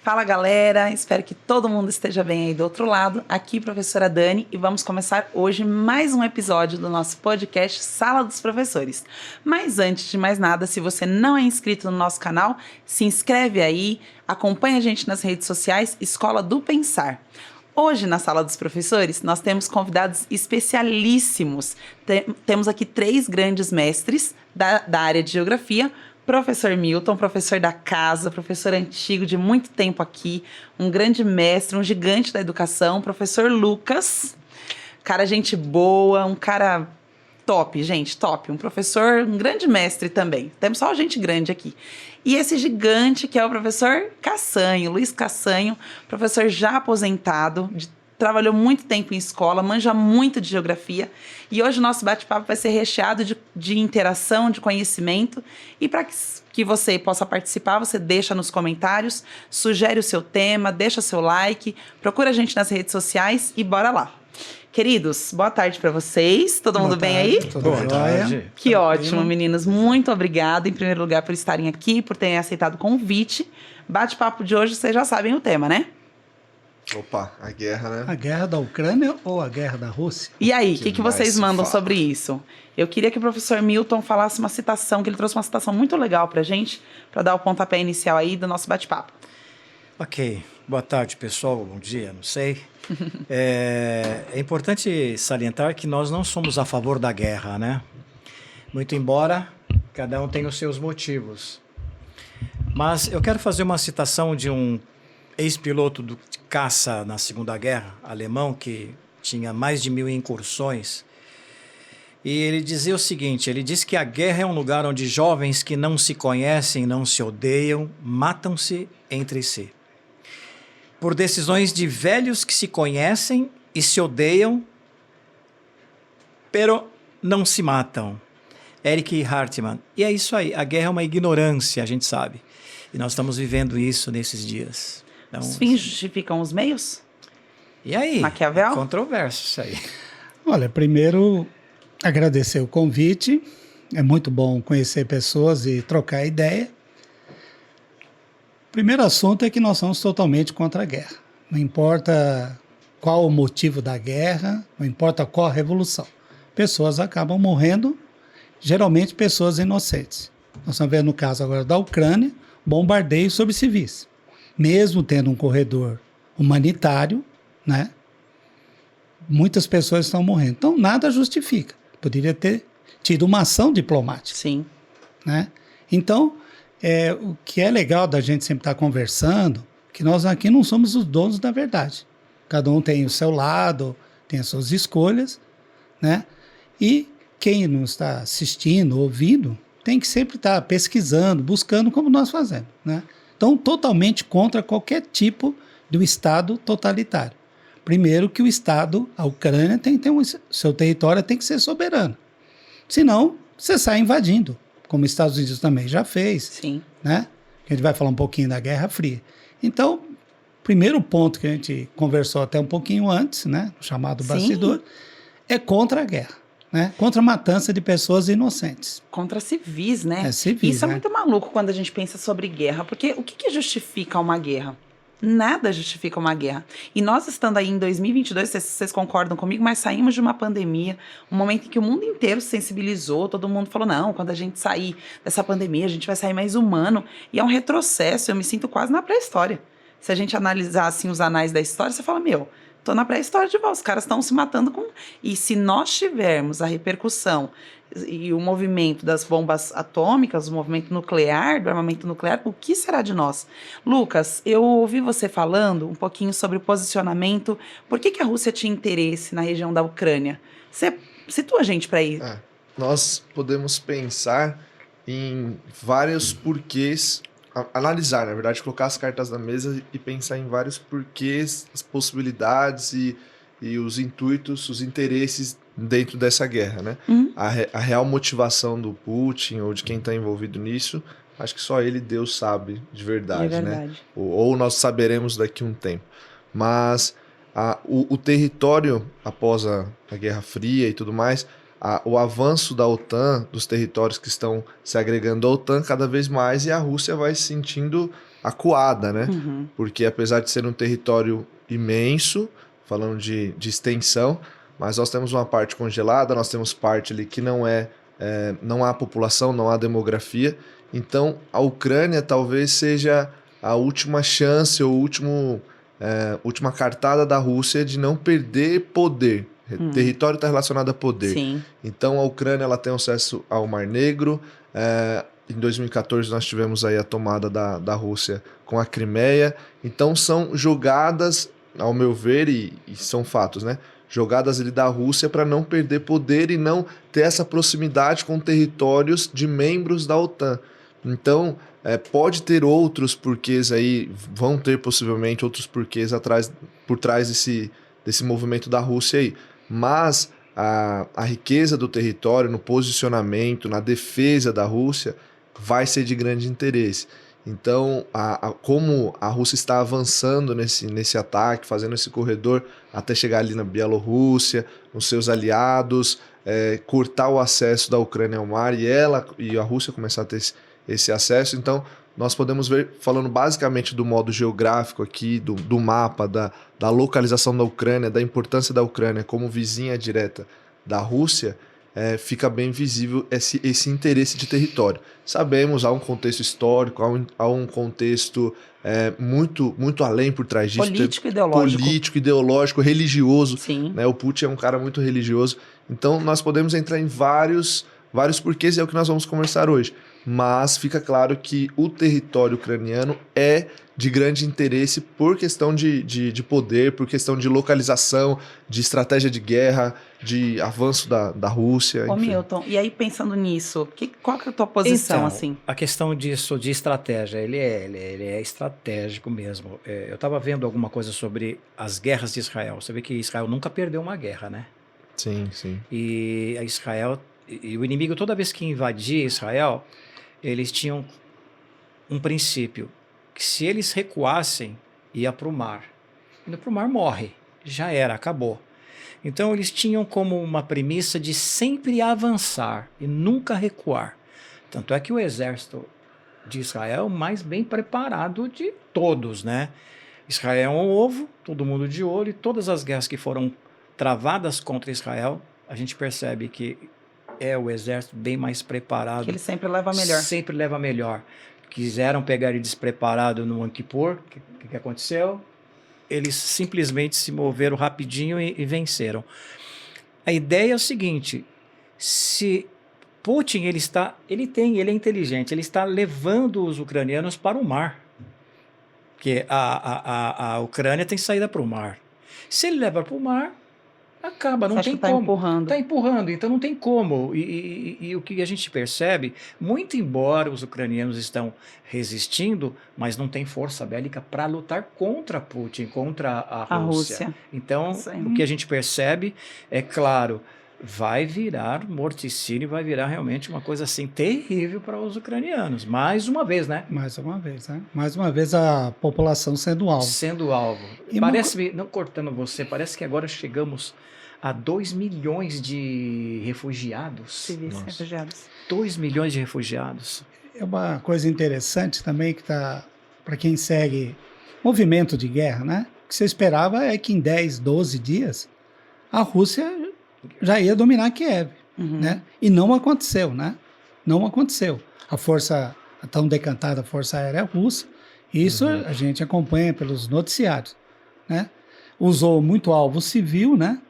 Fala galera, espero que todo mundo esteja bem aí do outro lado. Aqui professora Dani e vamos começar hoje mais um episódio do nosso podcast Sala dos Professores. Mas antes de mais nada, se você não é inscrito no nosso canal, se inscreve aí, acompanha a gente nas redes sociais Escola do Pensar. Hoje, na Sala dos Professores, nós temos convidados especialíssimos. Temos aqui 3 grandes mestres da área de Geografia. Professor Milton, professor da casa, professor antigo de muito tempo aqui, um grande mestre, um gigante da educação. Professor Lucas, cara gente boa, um cara top, gente, top. Um professor, um grande mestre também. Temos só gente grande aqui. E esse gigante que é o professor Cassanho, Luiz Cassanho, professor já aposentado, trabalhou muito tempo em escola, manja muito de geografia. E hoje o nosso bate-papo vai ser recheado de interação, de conhecimento. E para que você possa participar, você deixa nos comentários, sugere o seu tema, deixa seu like, procura a gente nas redes sociais e bora lá. Queridos, boa tarde para vocês. Todo mundo bem aí? Boa tarde. Que ótimo, meninos. Muito obrigada, em primeiro lugar, por estarem aqui, por terem aceitado o convite. Bate-papo de hoje, vocês já sabem o tema, né? Opa, a guerra, né? A guerra da Ucrânia ou a guerra da Rússia? E aí, o que vocês mandam fala? sobre isso? Eu queria que o professor Milton falasse uma citação, que ele trouxe uma citação muito legal pra gente, para dar o pontapé inicial aí do nosso bate-papo. Ok, boa tarde pessoal, bom dia, não sei. É importante salientar que nós não somos a favor da guerra, né? Muito embora cada um tenha os seus motivos. Mas eu quero fazer uma citação de um ex-piloto de caça na Segunda Guerra, alemão, que tinha mais de 1000 incursões. E ele dizia o seguinte, ele diz que a guerra é um lugar onde jovens que não se conhecem, não se odeiam, matam-se entre si. Por decisões de velhos que se conhecem e se odeiam, pero não se matam. Eric Hartmann. E é isso aí, a guerra é uma ignorância, a gente sabe. E nós estamos vivendo isso nesses dias. Então, Os fins justificam os meios? e aí? Maquiavel? Controverso isso aí. Olha, primeiro agradecer o convite. É muito bom conhecer pessoas e trocar ideia. O primeiro assunto é que nós somos totalmente contra a guerra. Não importa qual o motivo da guerra, não importa qual a revolução. Pessoas acabam morrendo, geralmente pessoas inocentes. Nós estamos vendo no caso agora da Ucrânia, bombardeio sobre civis. Mesmo tendo um corredor humanitário, né? Muitas pessoas estão morrendo. Então, nada justifica. Poderia ter tido uma ação diplomática. Sim. Né? Então, o que é legal da gente sempre estar conversando, que nós aqui não somos os donos da verdade. Cada um tem o seu lado, tem as suas escolhas, né? E quem não está assistindo, ouvindo, tem que sempre estar pesquisando, buscando como nós fazemos, né? Então, totalmente contra qualquer tipo de Estado totalitário. Primeiro que o Estado, a Ucrânia, tem que ter seu território tem que ser soberano. Senão, você sai invadindo, como os Estados Unidos também já fez. Sim. Né? A gente vai falar um pouquinho da Guerra Fria. Então, primeiro ponto que a gente conversou até um pouquinho antes, né, no chamado bastidor, é contra a guerra. Né? Contra a matança de pessoas inocentes. Contra civis, né? Civis, Isso é muito maluco quando a gente pensa sobre guerra, porque o que justifica uma guerra? Nada justifica uma guerra. E nós estando aí em 2022, vocês concordam comigo, mas saímos de uma pandemia, um momento em que o mundo inteiro se sensibilizou, todo mundo falou, não, quando a gente sair dessa pandemia, a gente vai sair mais humano. E é um retrocesso, eu me sinto quase na pré-história. Se a gente analisar assim, os anais da história, você fala, meu, tô na pré-história de volta, os caras estão se matando com... E se nós tivermos a repercussão e o movimento das bombas atômicas, o movimento nuclear, do armamento nuclear, o que será de nós? Lucas, eu ouvi você falando um pouquinho sobre o posicionamento. Por que a Rússia tinha interesse na região da Ucrânia? Você situa a gente para ir. Nós podemos pensar em vários porquês, analisar, na verdade, colocar as cartas na mesa e pensar em vários porquês, as possibilidades e os intuitos, os interesses dentro dessa guerra, né? A real motivação do Putin ou de quem está envolvido nisso, acho que só ele, Deus, sabe de verdade, né? Ou nós saberemos daqui a um tempo. Mas o território, após a Guerra Fria e tudo mais, o avanço da OTAN, dos territórios que estão se agregando à OTAN cada vez mais, e a Rússia vai se sentindo acuada, né? Uhum. Porque apesar de ser um território imenso, falando de extensão, mas nós temos uma parte congelada, nós temos parte ali que não há população, não há demografia. Então, a Ucrânia talvez seja a última chance ou última cartada da Rússia de não perder poder. Território está relacionado a poder. Sim. Então, a Ucrânia ela tem acesso ao Mar Negro. Em 2014, nós tivemos aí a tomada da Rússia com a Crimeia. Então, são jogadas, ao meu ver, e são fatos, né? Jogadas ali da Rússia para não perder poder e não ter essa proximidade com territórios de membros da OTAN. Então, pode ter outros porquês aí, vão ter possivelmente outros porquês por trás desse movimento da Rússia aí. Mas a riqueza do território, no posicionamento, na defesa da Rússia, vai ser de grande interesse. Então, como a Rússia está avançando nesse ataque, fazendo esse corredor até chegar ali na Bielorrússia, nos seus aliados, cortar o acesso da Ucrânia ao mar e a Rússia começar a ter esse acesso. Então, nós podemos ver, falando basicamente do modo geográfico aqui, do mapa, da localização da Ucrânia, da importância da Ucrânia como vizinha direta da Rússia, fica bem visível esse interesse de território. Sabemos, há um contexto histórico, há um contexto muito, muito além por trás disso. Político, ideológico, religioso. Sim. Né? O Putin é um cara muito religioso. Então, nós podemos entrar em vários porquês, e é o que nós vamos conversar hoje. Mas fica claro que o território ucraniano é de grande interesse por questão de poder, por questão de localização, de estratégia de guerra, de avanço da Rússia. Ô, Milton, e aí pensando nisso, qual que é a tua posição, então, assim? A questão disso, de estratégia, ele é estratégico mesmo. Eu estava vendo alguma coisa sobre as guerras de Israel. Você vê que Israel nunca perdeu uma guerra, né? Sim, sim. E a Israel, e o inimigo, toda vez que invadia Israel, eles tinham um princípio, que se eles recuassem, ia para o mar. Indo para o mar, morre. Já era, acabou. Então, eles tinham como uma premissa de sempre avançar e nunca recuar. Tanto é que o exército de Israel é o mais bem preparado de todos, né? Israel é um ovo, todo mundo de olho, e todas as guerras que foram travadas contra Israel, a gente percebe que é o exército bem mais preparado. Que ele sempre leva melhor. Sempre leva melhor. Quiseram pegar ele despreparado no Yom Kippur, o que aconteceu? Eles simplesmente se moveram rapidinho e venceram. A ideia é o seguinte, se Putin, ele é inteligente, ele está levando os ucranianos para o mar, porque a Ucrânia tem saída para o mar. Se ele leva para o mar, acaba, não tem como. Está empurrando, então não tem como. E o que a gente percebe, muito embora os ucranianos estão resistindo, mas não tem força bélica para lutar contra Putin, contra a Rússia. Então, o que a gente percebe é, claro, vai virar morticínio, vai virar realmente uma coisa assim terrível para os ucranianos. Mais uma vez, né? Mais uma vez, né? Mais uma vez a população sendo alvo. Sendo alvo. Parece, não cortando você, parece que agora chegamos a 2 milhões de refugiados. Civis refugiados. 2 milhões de refugiados. É uma coisa interessante também que está, para quem segue movimento de guerra, né? O que você esperava é que em 10, 12 dias a Rússia já ia dominar Kiev, né? E não aconteceu, né? Não aconteceu. A tão decantada Força Aérea Russa, isso a gente acompanha pelos noticiários, né? Usou muito alvo civil, né?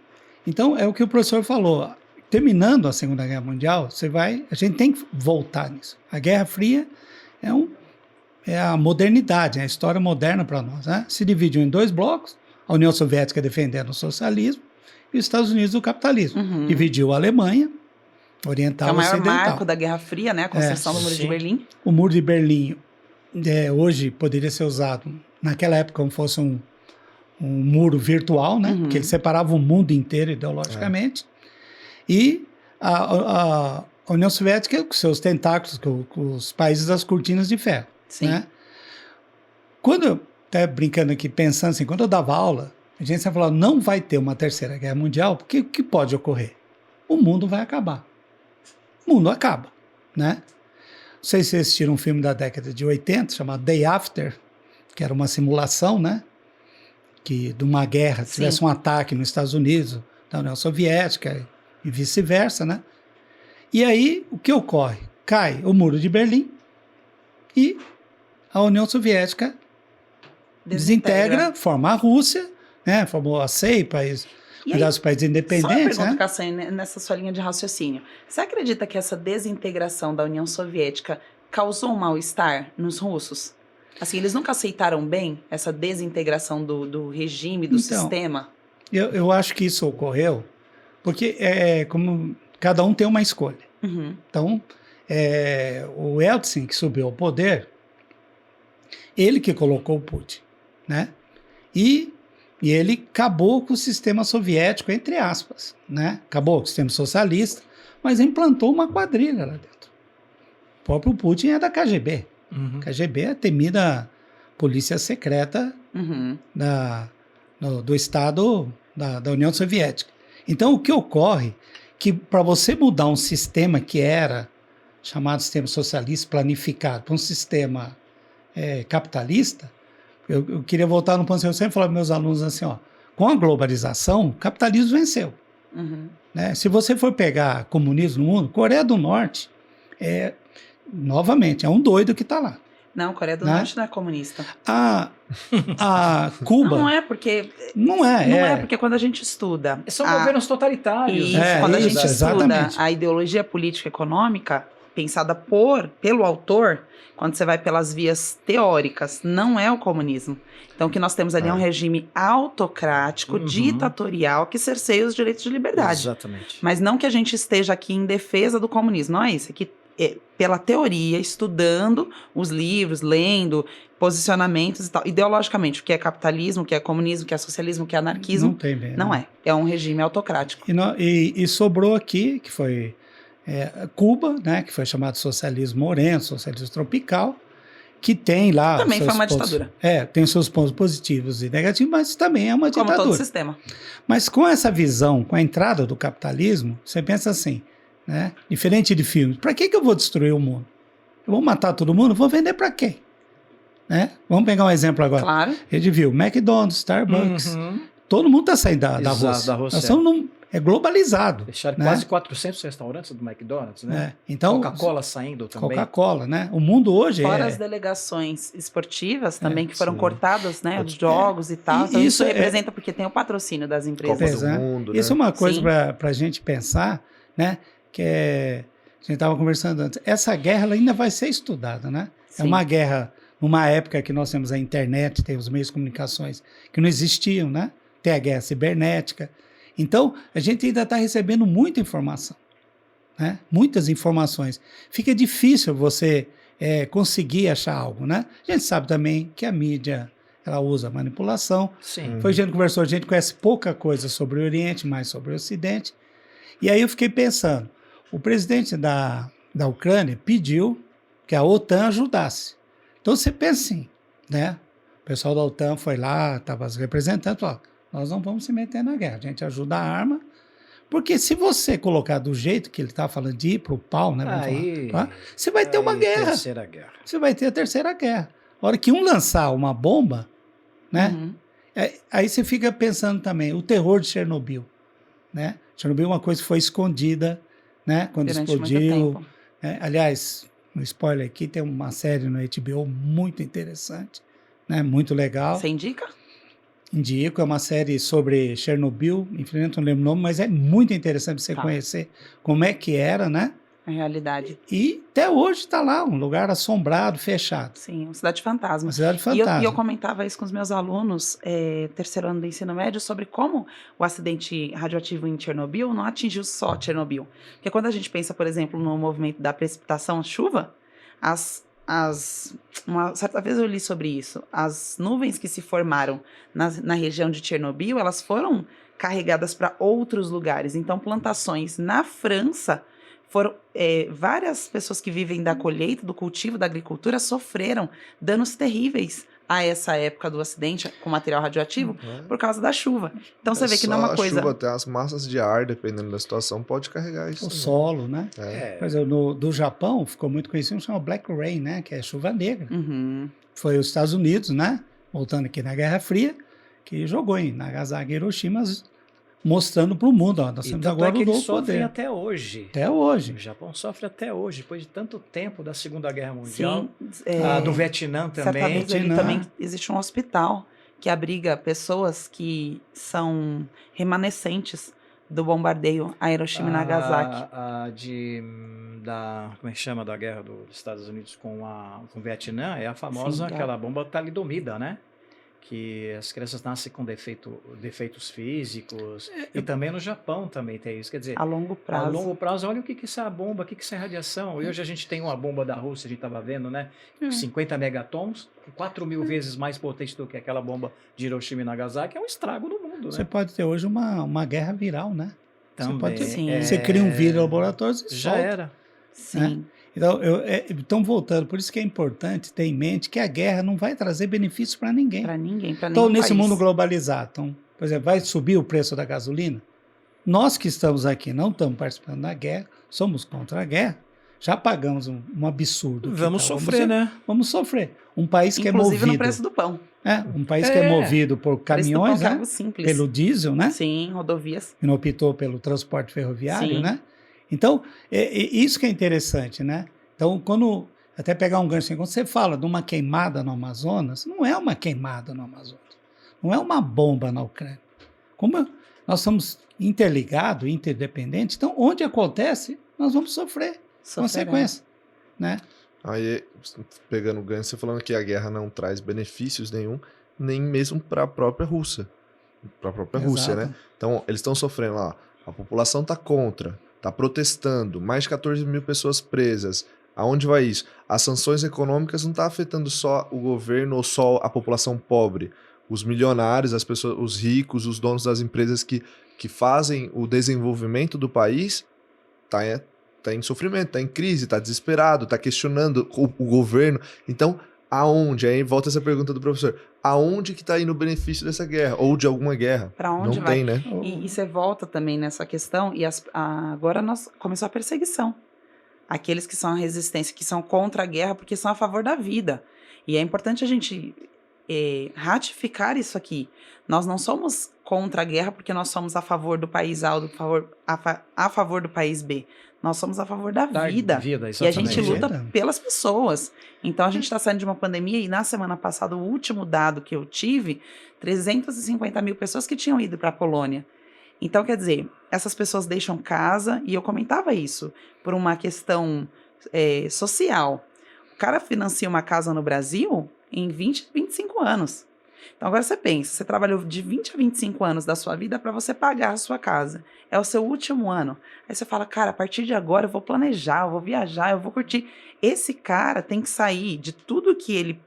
Então, é o que o professor falou. Terminando a Segunda Guerra Mundial, a gente tem que voltar nisso. A Guerra Fria é a modernidade, é a história moderna para nós, né? Se dividiu em 2 blocos, a União Soviética defendendo o socialismo e os Estados Unidos o capitalismo. Dividiu a Alemanha, oriental e ocidental. Que é o maior marco da Guerra Fria, né? A construção do Muro de Berlim. O Muro de Berlim hoje poderia ser usado, naquela época, como fosse um muro virtual, né? Porque ele separava o mundo inteiro ideologicamente. E a União Soviética com seus tentáculos, com os países das cortinas de ferro. Sim. Né? Até brincando aqui, pensando assim, quando eu dava aula, a gente sempre falava, não vai ter uma terceira guerra mundial, porque o que pode ocorrer? O mundo vai acabar. O mundo acaba, né? Não sei se vocês assistiram um filme da década de 80, chamado Day After, que era uma simulação, né? Que de uma guerra, Sim. tivesse um ataque nos Estados Unidos, da União Soviética e vice-versa, né? E aí, o que ocorre? Cai o Muro de Berlim e a União Soviética desintegra, forma a Rússia, né? Formou a CEI, E aí, os países só uma independentes, pergunta, né? Cassane, nessa sua linha de raciocínio. Você acredita que essa desintegração da União Soviética causou um mal-estar nos russos? Assim, eles nunca aceitaram bem essa desintegração do regime, do Então, sistema? Eu acho que isso ocorreu porque como cada um tem uma escolha. Uhum. Então, o Yeltsin, que subiu ao poder, ele que colocou o Putin, né? E ele acabou com o sistema soviético, entre aspas, né? Acabou com o sistema socialista, mas implantou uma quadrilha lá dentro. O próprio Putin é da KGB. Uhum. KGB é a temida polícia secreta Uhum. do Estado da União Soviética. Então, o que ocorre que para você mudar um sistema que era chamado sistema socialista planificado para um sistema capitalista, eu queria voltar no ponto que eu sempre falo para meus alunos assim, ó, com a globalização, o capitalismo venceu. Uhum. Né? Se você for pegar comunismo no mundo, Coreia do Norte novamente, é um doido que está lá. Não, Coreia do Né? Norte não é comunista. A Cuba... Não é porque... Não é. Não é porque quando a gente estuda... São governos totalitários. Isso, né? quando a isso, gente estuda exatamente. a ideologia política econômica pensada pelo autor, quando você vai pelas vias teóricas, não é o comunismo. Então, o que nós temos ali é um regime autocrático, Uhum. ditatorial, que cerceia os direitos de liberdade. Exatamente. Mas não que a gente esteja aqui em defesa do comunismo, não é isso. É que, pela teoria, estudando os livros, lendo posicionamentos e tal, ideologicamente, o que é capitalismo, o que é comunismo, o que é socialismo, o que é anarquismo, Não tem bem. não é. É um regime autocrático. E sobrou aqui, que foi Cuba, né, que foi chamado socialismo moreno, socialismo tropical, que tem lá... Também seus foi uma pontos, ditadura. tem seus pontos positivos e negativos, mas também é uma Como ditadura. todo sistema. Mas com essa visão, com a entrada do capitalismo, você pensa assim, né, diferente de filmes, para que eu vou destruir o mundo? Eu vou matar todo mundo? Vou vender para quem? Né? Vamos pegar um exemplo agora. Claro. A gente viu McDonald's, Starbucks, todo mundo está saindo da Exato, Rússia. da Rússia. Nós somos globalizado. Fecharam né? quase 400 restaurantes do McDonald's, né? Então, Coca-Cola saindo também. Coca-Cola, né? O mundo hoje Fora as delegações esportivas também, que foram sim. cortadas, né? Os jogos e tal. E Então, isso isso representa porque tem o patrocínio das empresas. Copa Pois é. do Mundo, Isso é né? uma coisa Sim. para a gente pensar, né? Que a gente estava conversando antes. Essa guerra ela ainda vai ser estudada, né? É Sim. uma guerra numa época que nós temos a internet, tem os meios de comunicações que não existiam, né? Tem a guerra cibernética. Então, a gente ainda está recebendo muita informação, né? Muitas informações. Fica difícil você conseguir achar algo, né? A gente sabe também que a mídia ela usa manipulação. Sim. Foi a gente conversou, a gente conhece pouca coisa sobre o Oriente, mais sobre o Ocidente. E aí eu fiquei pensando, o presidente da Ucrânia pediu que a OTAN ajudasse. Então você pensa assim, né? O pessoal da OTAN foi lá, estava os representantes, falou, nós não vamos se meter na guerra, a gente ajuda a arma, porque se você colocar do jeito que ele está falando de ir para o pau, né? vamos falar, você vai ter uma guerra. Terceira guerra. Você vai ter a terceira guerra. A hora que um lançar uma bomba, né? Uhum. Aí você fica pensando também, o terror de Chernobyl, né? Chernobyl é uma coisa que foi escondida, né? Quando Durante muito explodiu. tempo. Aliás, um spoiler aqui, tem uma série no HBO muito interessante, né? Muito legal. Você indica? Indico, é uma série sobre Chernobyl, infelizmente não lembro o nome, mas é muito interessante você conhecer como é que era, né? A realidade. E até hoje está lá, um lugar assombrado, fechado. Sim, uma cidade fantasma. Uma cidade E fantástica. eu comentava isso com os meus alunos, terceiro ano do ensino médio, sobre como o acidente radioativo em Chernobyl não atingiu só Chernobyl. Porque quando a gente pensa, por exemplo, no movimento da precipitação, chuva, uma certa vez eu li sobre isso, as nuvens que se formaram na região de Chernobyl, elas foram carregadas para outros lugares. Então, plantações na França foram várias pessoas que vivem da colheita, do cultivo, da agricultura, sofreram danos terríveis a essa época do acidente com material radioativo Uhum. por causa da chuva. Então você vê que não é só uma a coisa... chuva, até as massas de ar, dependendo da situação, pode carregar isso. O também. solo, né? É. Por exemplo, do Japão ficou muito conhecido, chama Black Rain, né? Que é chuva negra. Uhum. Foi os Estados Unidos, né? Voltando aqui na Guerra Fria, que jogou em Nagasaki e Hiroshima, mostrando para o mundo, ó, nós E temos tanto agora é que o eles novo sofrem poder. até hoje. Até O hoje. Japão sofre até hoje, depois de tanto tempo da Segunda Guerra Mundial. Sim. Do Vietnã Certa também. vez ali Vietnã. também existe um hospital que abriga pessoas que são remanescentes do bombardeio a Hiroshima e Nagasaki. Como é que chama da guerra dos Estados Unidos com o Vietnã? É a famosa, Sim, aquela bomba talidomida, né? Que as crianças nascem com defeitos físicos. E também no Japão também tem isso. Quer dizer, A longo prazo. a longo prazo, olha o que é essa bomba, o que é essa radiação. E hoje a gente tem uma bomba da Rússia, a gente estava vendo, né? 50 megatons, 4.000 vezes mais potente do que aquela bomba de Hiroshima e Nagasaki. É um estrago no mundo, Você né? pode ter hoje uma guerra viral, né? Também. Você pode ter, Sim. você cria um vírus no laboratório e Já solta. era. Sim. Então, voltando, por isso que é importante ter em mente que a guerra não vai trazer benefícios para ninguém. Para ninguém, para Então, nenhum nesse país. mundo globalizado, então, por exemplo, vai subir o preço da gasolina? Nós que estamos aqui não estamos participando da guerra, somos contra a guerra, já pagamos um absurdo. Vamos sofrer, né? Vamos sofrer. Um país que Inclusive é movido... no preço do pão. Um país que é movido por O preço do pão caminhões, que é né? algo simples. Pelo diesel, né? Sim, rodovias. E não optou pelo transporte ferroviário, Sim. né? Então, isso que é interessante, né? Então, até pegar um gancho, quando você fala de uma queimada no Amazonas, não é uma queimada no Amazonas, não é uma bomba na Ucrânia. Como nós somos interligados, interdependentes, então, onde acontece, nós vamos sofrer consequência, né? Aí, pegando o ganho, você falando que a guerra não traz benefícios nenhum, nem mesmo para a própria Rússia. Para a própria Rússia, né? Então, eles estão sofrendo lá. A população está contra, está protestando, mais de 14 mil pessoas presas. Aonde vai isso? As sanções econômicas não estão afetando só o governo ou só a população pobre. Os milionários, as pessoas, os ricos, os donos das empresas que fazem o desenvolvimento do país, tá em sofrimento, tá em crise, tá desesperado, tá questionando o governo. Então, aonde? Aí volta essa pergunta do professor. Aonde que tá indo o benefício dessa guerra? Ou de alguma guerra? Para onde não vai? tem, né? E você volta também nessa questão, e agora começou a perseguição. Aqueles que são a resistência, que são contra a guerra, porque são a favor da vida. E é importante a gente ratificar isso aqui. Nós não somos contra a guerra porque nós somos a favor do país A ou a favor do país B. Nós somos a favor da vida. E a gente luta pelas pessoas. Então, a gente está saindo de uma pandemia e na semana passada, o último dado que eu tive, 350 mil pessoas que tinham ido para a Polônia. Então, quer dizer, essas pessoas deixam casa, e eu comentava isso, por uma questão social. O cara financia uma casa no Brasil em 20, 25 anos. Então, agora você pensa, você trabalhou de 20 a 25 anos da sua vida para você pagar a sua casa. É o seu último ano. Aí você fala, cara, a partir de agora eu vou planejar, eu vou viajar, eu vou curtir. Esse cara tem que sair de tudo que ele...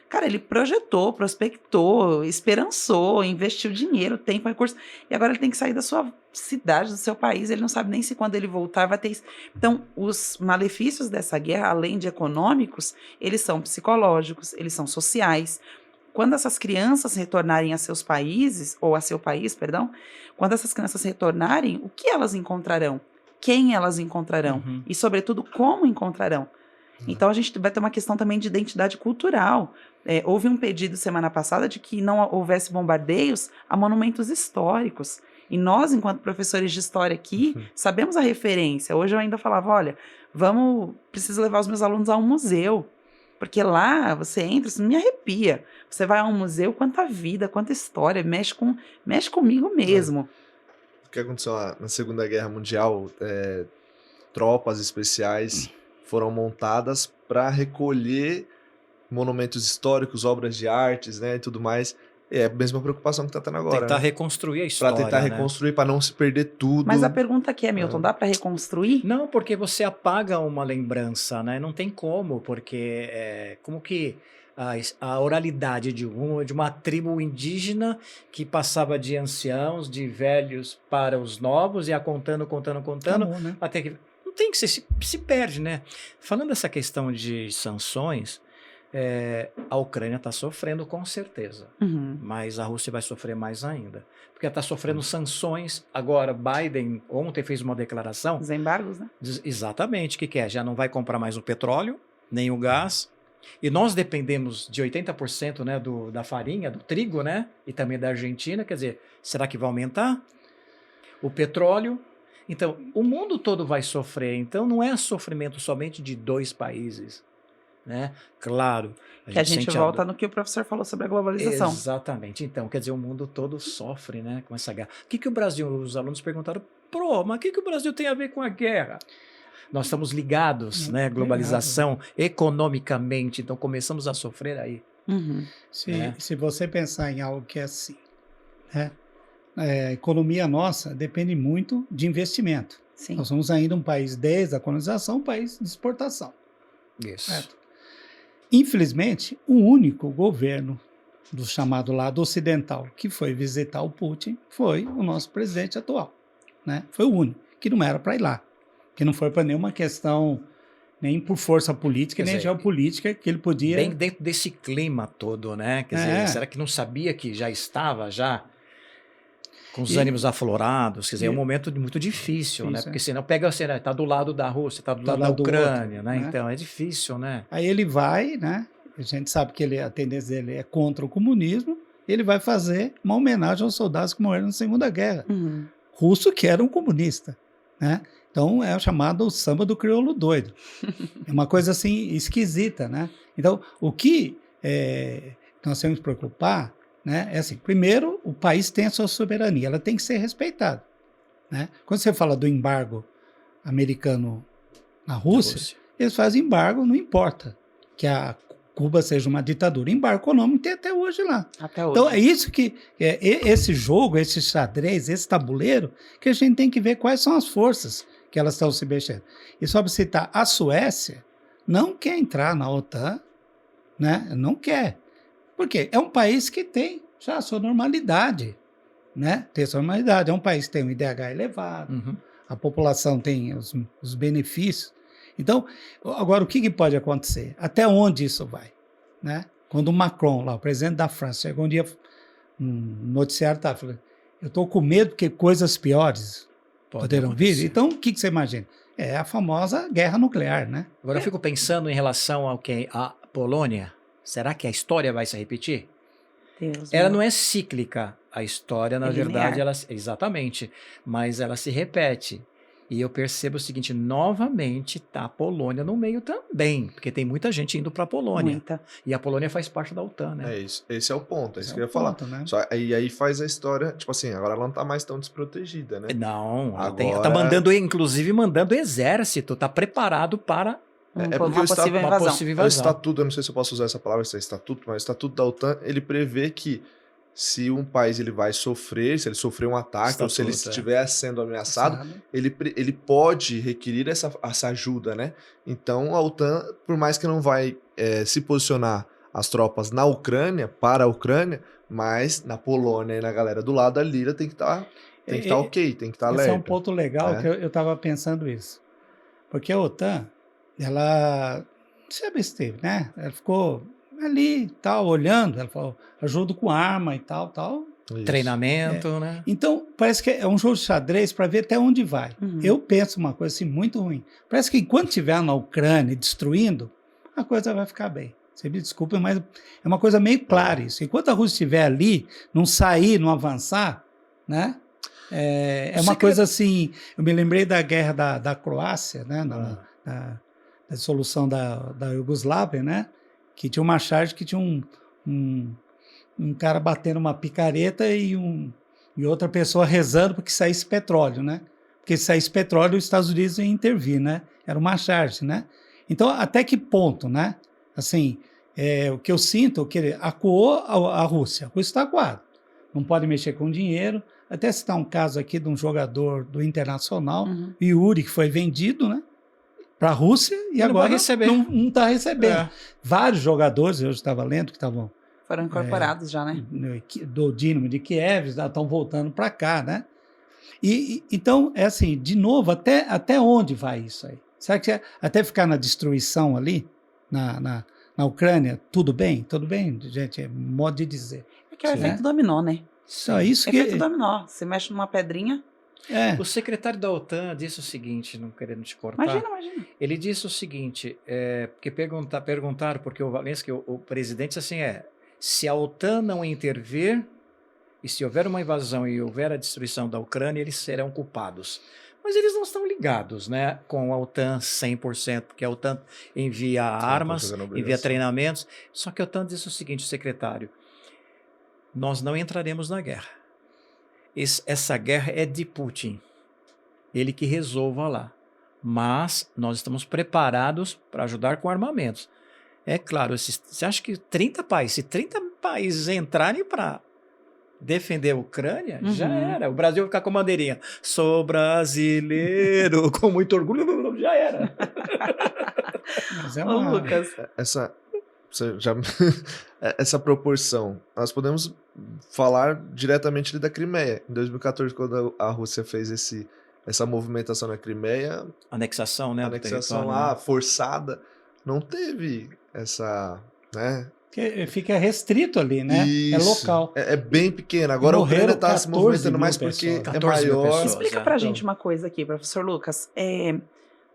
Cara, ele projetou, prospectou, esperançou, investiu dinheiro, tempo, recurso. E agora ele tem que sair da sua cidade, do seu país. Ele não sabe nem se quando ele voltar vai ter isso. Então, os malefícios dessa guerra, além de econômicos, eles são psicológicos, eles são sociais. Quando essas crianças retornarem a seus países, ou a seu país, perdão, quando essas crianças retornarem, o que elas encontrarão? Quem elas encontrarão? Uhum. E, sobretudo, como encontrarão? Então, a gente vai ter uma questão também de identidade cultural. Houve um pedido semana passada de que não houvesse bombardeios a monumentos históricos. E nós, enquanto professores de história aqui, sabemos a referência. Hoje eu ainda falava, olha, preciso levar os meus alunos a um museu. Porque lá você entra, isso me arrepia. Você vai a um museu, quanta vida, quanta história, mexe comigo mesmo. O que aconteceu na Segunda Guerra Mundial, tropas especiais foram montadas para recolher monumentos históricos, obras de artes, né, e tudo mais. É a mesma preocupação que está tendo agora. Tentar reconstruir a história. Para tentar reconstruir, para não se perder tudo. Mas a pergunta aqui é, Milton, dá para reconstruir? Não, porque você apaga uma lembrança, né? Não tem como, porque como que a oralidade de uma tribo indígena que passava de anciãos, de velhos para os novos, ia contando, Acabou, né? até que... Não tem que se perde, né? Falando dessa questão de sanções, A Ucrânia está sofrendo com certeza, Uhum. mas a Rússia vai sofrer mais ainda, porque ela está sofrendo sanções. Agora, Biden ontem fez uma declaração, Os embargos, né? exatamente, o que é? Já não vai comprar mais o petróleo, nem o gás, e nós dependemos de 80%, né, da farinha, do trigo, né, e também da Argentina. Quer dizer, será que vai aumentar o petróleo? Então, o mundo todo vai sofrer. Então, não é sofrimento somente de 2 países, né? Claro. Que a gente sente volta no que o professor falou sobre a globalização. Exatamente. Então, quer dizer, o mundo todo sofre, né, com essa guerra. O que o Brasil, os alunos perguntaram, mas o que o Brasil tem a ver com a guerra? Nós estamos ligados, né, globalização, economicamente, então começamos a sofrer aí. Uhum. Se você pensar em algo que é assim, né? A economia nossa depende muito de investimento. Sim. Nós somos ainda um país, desde a colonização, um país de exportação. Isso. Certo? Infelizmente, o único governo do chamado lado ocidental que foi visitar o Putin foi o nosso presidente atual, né? Foi o único, que não era para ir lá, que não foi para nenhuma questão, nem por força política, Quer nem dizer, geopolítica, que ele podia... Bem dentro desse clima todo, né? Quer dizer, será que não sabia que já estava com os ânimos aflorados? Quer dizer, é um momento muito difícil, né? Porque senão pega, tá do lado da Rússia, tá do lado da Ucrânia, outro, né? Então é difícil, né? Aí ele vai, né? A gente sabe que a tendência dele é contra o comunismo, ele vai fazer uma homenagem aos soldados que morreram na Segunda Guerra. Uhum. Russo que era um comunista, né? Então é o chamado samba do crioulo doido. É uma coisa assim esquisita, né? Então o que nós temos que preocupar, né? É assim, primeiro, o país tem a sua soberania, ela tem que ser respeitada, né? Quando você fala do embargo americano na Rússia, eles fazem embargo, não importa que a Cuba seja uma ditadura. Embargo econômico tem até hoje lá. Até hoje. Então é isso que, esse jogo, esse xadrez, esse tabuleiro, que a gente tem que ver quais são as forças que elas estão se mexendo. E só para citar, a Suécia não quer entrar na OTAN, né? Não quer. Por quê? É um país que tem já a sua normalidade, né? Tem a sua normalidade. É um país que tem um IDH elevado, a população tem os benefícios. Então, agora, o que pode acontecer? Até onde isso vai, né? Quando o Macron, lá, o presidente da França, chegou um dia no noticiário, falando, eu estou com medo porque coisas piores poderão vir. Então, o que você imagina? É a famosa guerra nuclear, né? Agora eu fico pensando em relação ao que a Polônia. Será que a história vai se repetir? Ela não é cíclica. A história, na verdade, exatamente. Mas ela se repete. E eu percebo o seguinte, novamente está a Polônia no meio também, porque tem muita gente indo para a Polônia. Muita. E a Polônia faz parte da OTAN, né? É isso, esse é o ponto, é isso que eu ia falar. Né? E aí faz a história, tipo assim, agora ela não tá mais tão desprotegida, né? Não, agora... ela tá mandando, inclusive mandando exército, tá preparado para porque uma possível invasão. O estatuto, eu não sei se eu posso usar essa palavra, se é estatuto, mas o estatuto da OTAN, ele prevê que se um país ele vai sofrer, se ele sofrer um ataque, ou se ele estiver sendo ameaçado, ele pode requerir essa ajuda, né? Então a OTAN, por mais que não vai se posicionar as tropas na Ucrânia, para a Ucrânia, mas na Polônia e na galera do lado, a lira tem que estar ok, tem que estar alerta. Esse é um ponto legal que eu estava pensando isso. Porque a OTAN, ela sempre esteve, né? Ela ficou ali, tal, olhando, ela falou, ajudo com arma e tal. Isso. Treinamento, né? Então, parece que é um jogo de xadrez para ver até onde vai. Eu penso uma coisa assim, muito ruim. Parece que enquanto estiver na Ucrânia destruindo, a coisa vai ficar bem. Você me desculpa, mas é uma coisa meio clara isso. Enquanto a Rússia estiver ali, não sair, não avançar, né? É uma coisa assim, eu me lembrei da guerra da Croácia, né? Da dissolução da Iugoslávia, né? Que tinha uma charge que tinha um cara batendo uma picareta e outra pessoa rezando para que saísse petróleo, né? Porque se saísse petróleo, os Estados Unidos iam intervir, né? Era uma charge, né? Então, até que ponto, né? Assim, o que eu sinto, que acuou a Rússia. A Rússia está acuada. Não pode mexer com dinheiro. Até citar um caso aqui de um jogador do Internacional, Yuri, que foi vendido, né? Para a Rússia e agora não está recebendo. Vários jogadores, eu estava lendo, que estavam... Foram incorporados já, né? Do Dinamo de Kiev, estão voltando para cá, né? Então, é assim, de novo, até onde vai isso aí? Será que até ficar na destruição ali, na na Ucrânia, tudo bem? Tudo bem, gente, é modo de dizer. É que é o Sim. efeito dominó, né? Só isso que... Efeito dominó. Você mexe numa pedrinha. É, O secretário da OTAN disse o seguinte, não querendo te cortar. Imagina. Ele disse o seguinte, porque perguntaram, porque o Zelensky, o presidente, assim, se a OTAN não intervir, e se houver uma invasão e houver a destruição da Ucrânia, eles serão culpados. Mas eles não estão ligados, né, com a OTAN 100%, porque a OTAN envia armas, fazendo envia obrigação. treinamentos. Só que a OTAN disse o seguinte, secretário, nós não entraremos na guerra. Essa guerra é de Putin. Ele que resolva lá. Mas nós estamos preparados para ajudar com armamentos. É claro, você acha que se 30 países entrarem para defender a Ucrânia, já era. O Brasil vai ficar com a bandeirinha. Sou brasileiro, com muito orgulho, já era. mas é Ô, uma... Lucas, Essa proporção, nós podemos falar diretamente ali da Crimeia. Em 2014, quando a Rússia fez essa movimentação na Crimeia, Anexação, né? a do anexação território, lá, né? forçada, não teve essa, né? que fica restrito ali, né? É Isso. local. É bem pequeno. Agora a Morreram Ucrânia está se 14 movimentando mil mais porque pessoas. é 14 mil maior. pessoas. explica é. pra Então, gente uma coisa aqui, professor Lucas.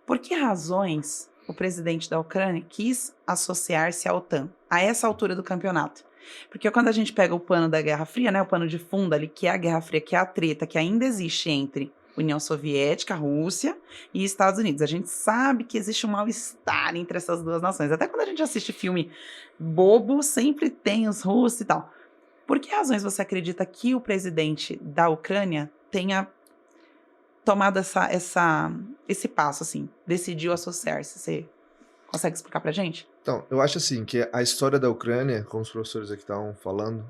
Por que razões o presidente da Ucrânia quis associar-se à OTAN a essa altura do campeonato? Porque quando a gente pega o pano da Guerra Fria, né, o pano de fundo ali, que é a Guerra Fria, que é a treta que ainda existe entre União Soviética, Rússia e Estados Unidos. A gente sabe que existe um mal-estar entre essas duas nações. Até quando a gente assiste filme bobo, sempre tem os russos e tal. Por que razões você acredita que o presidente da Ucrânia tenha tomado esse passo, assim, decidiu associar-se? Você consegue explicar pra gente? Então, eu acho assim que a história da Ucrânia, como os professores aqui estavam falando,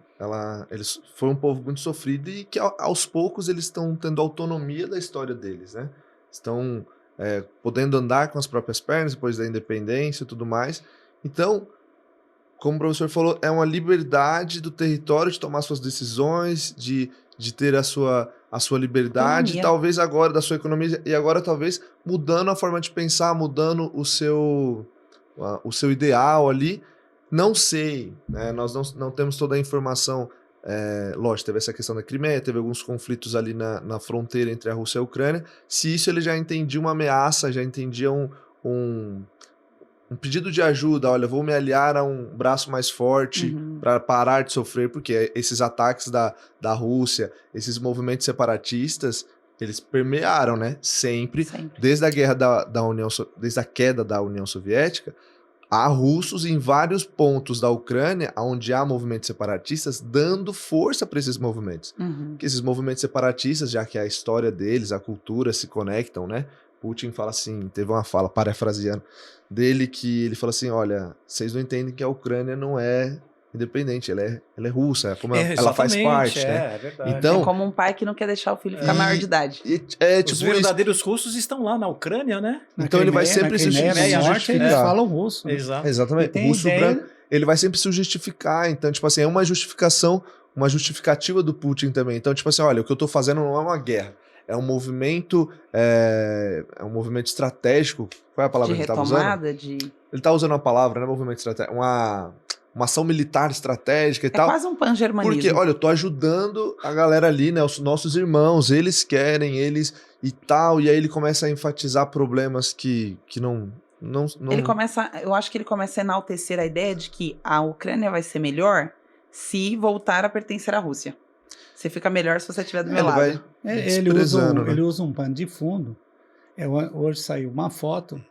eles foi um povo muito sofrido e que aos poucos eles estão tendo autonomia da história deles, né? Estão podendo andar com as próprias pernas depois da independência e tudo mais. Então, como o professor falou, é uma liberdade do território de tomar suas decisões, de ter a sua liberdade, Autonomia. talvez agora da sua economia, e agora talvez mudando a forma de pensar, mudando o seu ideal ali. Não sei, né? Nós não temos toda a informação. Lógico, teve essa questão da Crimeia, teve alguns conflitos ali na fronteira entre a Rússia e a Ucrânia. Se isso ele já entendia uma ameaça, já entendia um pedido de ajuda, olha, vou me aliar a um braço mais forte para parar de sofrer, porque esses ataques da Rússia, esses movimentos separatistas, eles permearam, né? Sempre. Desde a guerra desde a queda da União Soviética, há russos em vários pontos da Ucrânia, onde há movimentos separatistas, dando força para esses movimentos. Que esses movimentos separatistas, já que a história deles, a cultura se conectam, né? Putin fala assim, teve uma fala, parafraseando, dele que ele fala assim, olha, vocês não entendem que a Ucrânia não é independente, ela é russa, como ela faz parte, né? É verdade. Então, É como um pai que não quer deixar o filho ficar maior de idade. Tipo Os verdadeiros russos estão lá na Ucrânia, né? Então ele vai sempre se justificar. No norte eles falam russo. Exato. Exatamente. O russo branco, ele vai sempre se justificar. Então, tipo assim, é uma justificação, uma justificativa do Putin também. Então, tipo assim, olha, o que eu tô fazendo não é uma guerra. É um movimento estratégico. Qual é a palavra que ele tá usando? Ele tá usando uma palavra, né? Movimento estratégico. Uma ação militar estratégica e tal. É quase um pan-germanismo. Porque, olha, eu tô ajudando a galera ali, né? Os nossos irmãos, eles querem, eles e tal. E aí ele começa a enfatizar problemas que não... Ele começa, eu acho que ele começa a enaltecer a ideia de que a Ucrânia vai ser melhor se voltar a pertencer à Rússia. Você fica melhor se você estiver do meu lado. Ele usa um pano de fundo. Hoje saiu uma foto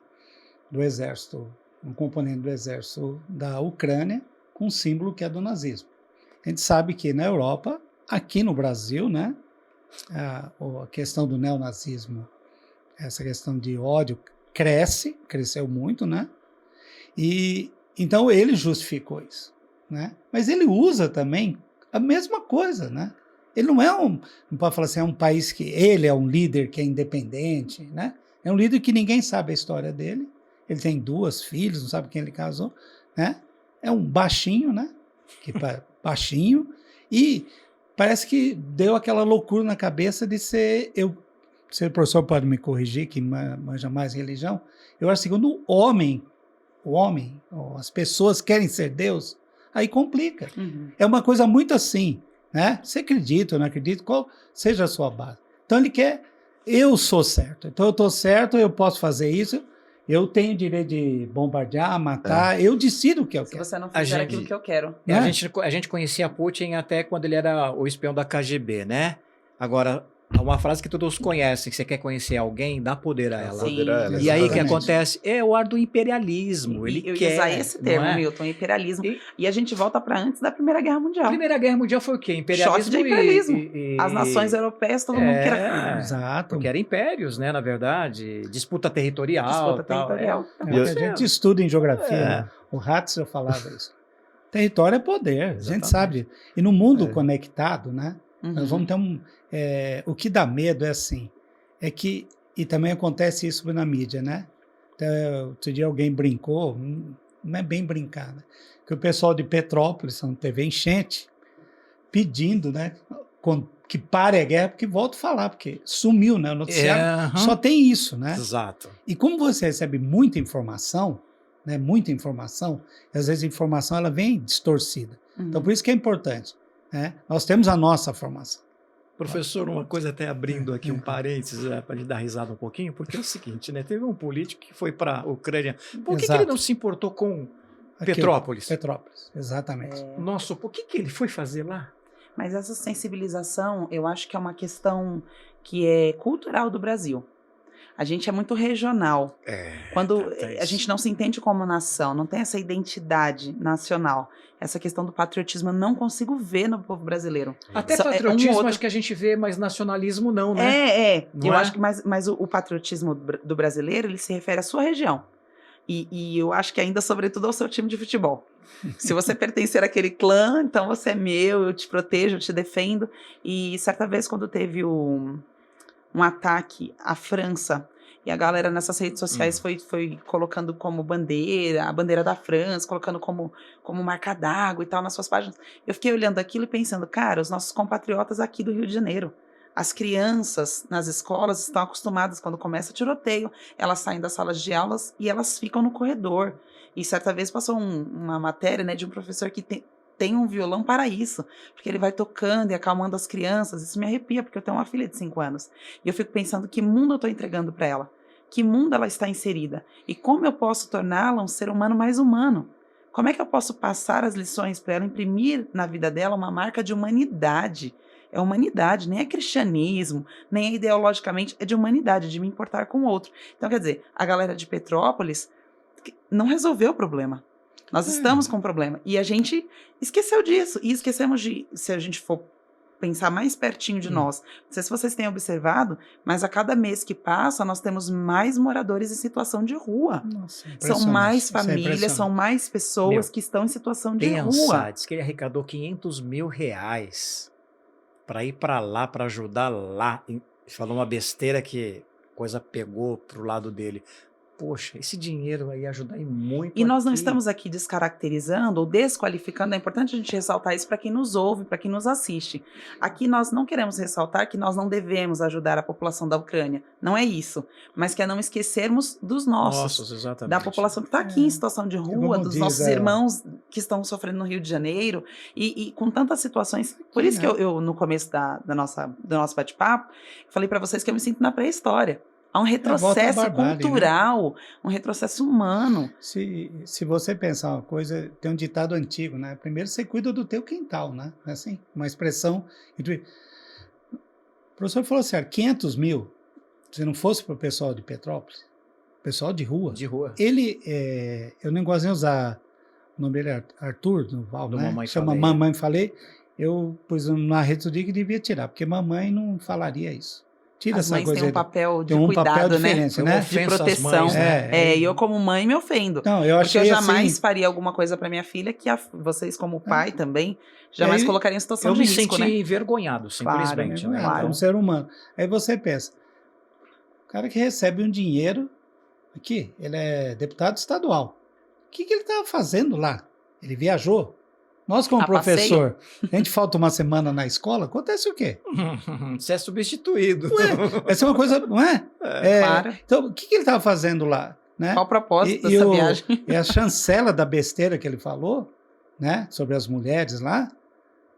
do exército, um componente do exército da Ucrânia, com um símbolo que é do nazismo. A gente sabe que na Europa, aqui no Brasil, né, a questão do neonazismo, essa questão de ódio cresceu muito, né? E então ele justificou isso, né? Mas ele usa também a mesma coisa, né? Ele não pode falar assim, é um país que ele é um líder que é independente, né? É um líder que ninguém sabe a história dele. Ele tem 2 filhos, não sabe quem ele casou, né? É um baixinho, né? Baixinho. E parece que deu aquela loucura na cabeça de ser... Se o professor pode me corrigir, que manja mais religião, eu acho que o segundo homem o homem, ou as pessoas querem ser Deus, aí complica. Uhum. É uma coisa muito assim, né? Você acredita ou não acredita, qual seja a sua base. Então ele quer, eu sou certo, então eu estou certo, eu posso fazer isso, eu tenho direito de bombardear, matar, eu decido o que eu Se quero. você não A fizer gente- aquilo que eu quero. Né? A gente conhecia Putin até quando ele era o espião da KGB, né? Agora, uma frase que todos conhecem, que você quer conhecer alguém, dá poder a ela. Sim. Poder a ela, E aí o que Exatamente. acontece? É o ar do imperialismo. Ele eu quer, ia usar esse não termo, é? Milton, imperialismo. E- E a gente volta para antes da Primeira Guerra Mundial. A Primeira Guerra Mundial foi o quê? Imperialismo Choque de imperialismo. e- As nações europeias, todo mundo queria Exato. Porque eram impérios, né, na verdade. Disputa territorial. disputa tal. territorial. É o que a gente estuda em geografia, É. né? O Hatzel falava isso. Território é poder, a gente Exatamente. sabe. E no mundo É. conectado, né? Uhum. Nós vamos ter o que dá medo é assim, é que, e também acontece isso na mídia, né? Então, outro dia alguém brincou, não é bem brincar, né? Que o pessoal de Petrópolis, não teve enchente, pedindo, né? Que pare a guerra, porque volto a falar, porque sumiu, né? O noticiário aham. só tem isso, né? Exato. E como você recebe muita informação, né? Muita informação, e às vezes a informação ela vem distorcida. Uhum. Então, por isso que é importante, né? Nós temos a nossa formação. Professor, uma coisa até abrindo aqui um parênteses para a gente dar risada um pouquinho, porque é o seguinte, né? Teve um político que foi para a Ucrânia. Por que Exato. ele não se importou com Aqui, Petrópolis? Petrópolis, exatamente. Nossa, por que ele foi fazer lá? Mas essa sensibilização, eu acho que é uma questão que é cultural do Brasil. A gente é muito regional. Quando a gente não se entende como nação, não tem essa identidade nacional, essa questão do patriotismo eu não consigo ver no povo brasileiro. Até Só- patriotismo outro- acho que a gente vê, mas nacionalismo não, né? Não Eu é? acho que mas o patriotismo do brasileiro, ele se refere à sua região. E eu acho que ainda, sobretudo, ao seu time de futebol. Se você pertencer àquele clã, então você é meu, eu te protejo, eu te defendo. E certa vez, quando teve um ataque à França, e a galera nessas redes sociais foi colocando como bandeira, a bandeira da França, colocando como marca d'água e tal nas suas páginas. Eu fiquei olhando aquilo e pensando, cara, os nossos compatriotas aqui do Rio de Janeiro, as crianças nas escolas estão acostumadas, quando começa tiroteio, elas saem das salas de aulas e elas ficam no corredor. E certa vez passou uma matéria, né, de um professor que tem um violão para isso, porque ele vai tocando e acalmando as crianças. Isso me arrepia, porque eu tenho uma filha de 5 anos. E eu fico pensando que mundo eu estou entregando para ela, que mundo ela está inserida e como eu posso torná-la um ser humano mais humano. Como é que eu posso passar as lições para ela, imprimir na vida dela uma marca de humanidade? É humanidade, nem é cristianismo, nem é ideologicamente, é de humanidade, de me importar com o outro. Então, quer dizer, a galera de Petrópolis não resolveu o problema. Nós estamos com um problema. E a gente esqueceu disso. E esquecemos de, se a gente for pensar mais pertinho de nós, não sei se vocês têm observado, mas a cada mês que passa, nós temos mais moradores em situação de rua. Nossa, São mais isso é famílias, impressionante. são mais pessoas que estão em situação de rua. Pensa, diz que ele arrecadou R$500 mil para ir para lá, para ajudar lá. E falou uma besteira que a coisa pegou pro lado dele. Poxa, esse dinheiro aí ia ajudar em muito. E nós não aqui. estamos aqui descaracterizando ou desqualificando, é importante a gente ressaltar isso para quem nos ouve, para quem nos assiste. Aqui nós não queremos ressaltar que nós não devemos ajudar a população da Ucrânia, não é isso, mas que é não esquecermos dos nossos, exatamente. da população que está aqui em situação de rua, como dos diz, nossos irmãos que estão sofrendo no Rio de Janeiro, e com tantas situações. Por isso que eu no começo do nosso bate-papo, falei para vocês que eu me sinto na pré-história. Há um retrocesso barbárie, cultural, um retrocesso humano. Se você pensar uma coisa, tem um ditado antigo, né? Primeiro você cuida do teu quintal, né? Não é assim? Uma expressão. O professor falou assim, 500 mil, se não fosse para o pessoal de Petrópolis, pessoal de rua, De rua. ele, eu nem gosto de usar, o nome dele é Arthur, do Val, Do né? Mamãe Chama Falei. Mamãe Falei, eu pus na rede do dia que devia tirar, porque mamãe não falaria isso. Tira As essa mães coisa têm um aí. papel de Tem um cuidado, papel né? diferente, Tem né? uma De ofensa às proteção. mães, né? E eu como mãe me ofendo. Não, eu Porque achei eu jamais assim, faria alguma coisa para minha filha que vocês como pai também jamais aí, colocariam em situação Eu de me risco, senti né? envergonhado, simplesmente. Claro, né? claro. como ser humano. Aí você pensa, o cara que recebe um dinheiro, aqui, ele é deputado estadual. O que ele estava fazendo lá? Ele viajou? Nós, como A passeio? professor, a gente falta uma semana na escola, acontece o quê? Você é substituído. Essa é uma coisa, não é? Claro. Então, o que ele estava fazendo lá? né? Qual o propósito dessa viagem? E a chancela da besteira que ele falou, né? Sobre as mulheres lá,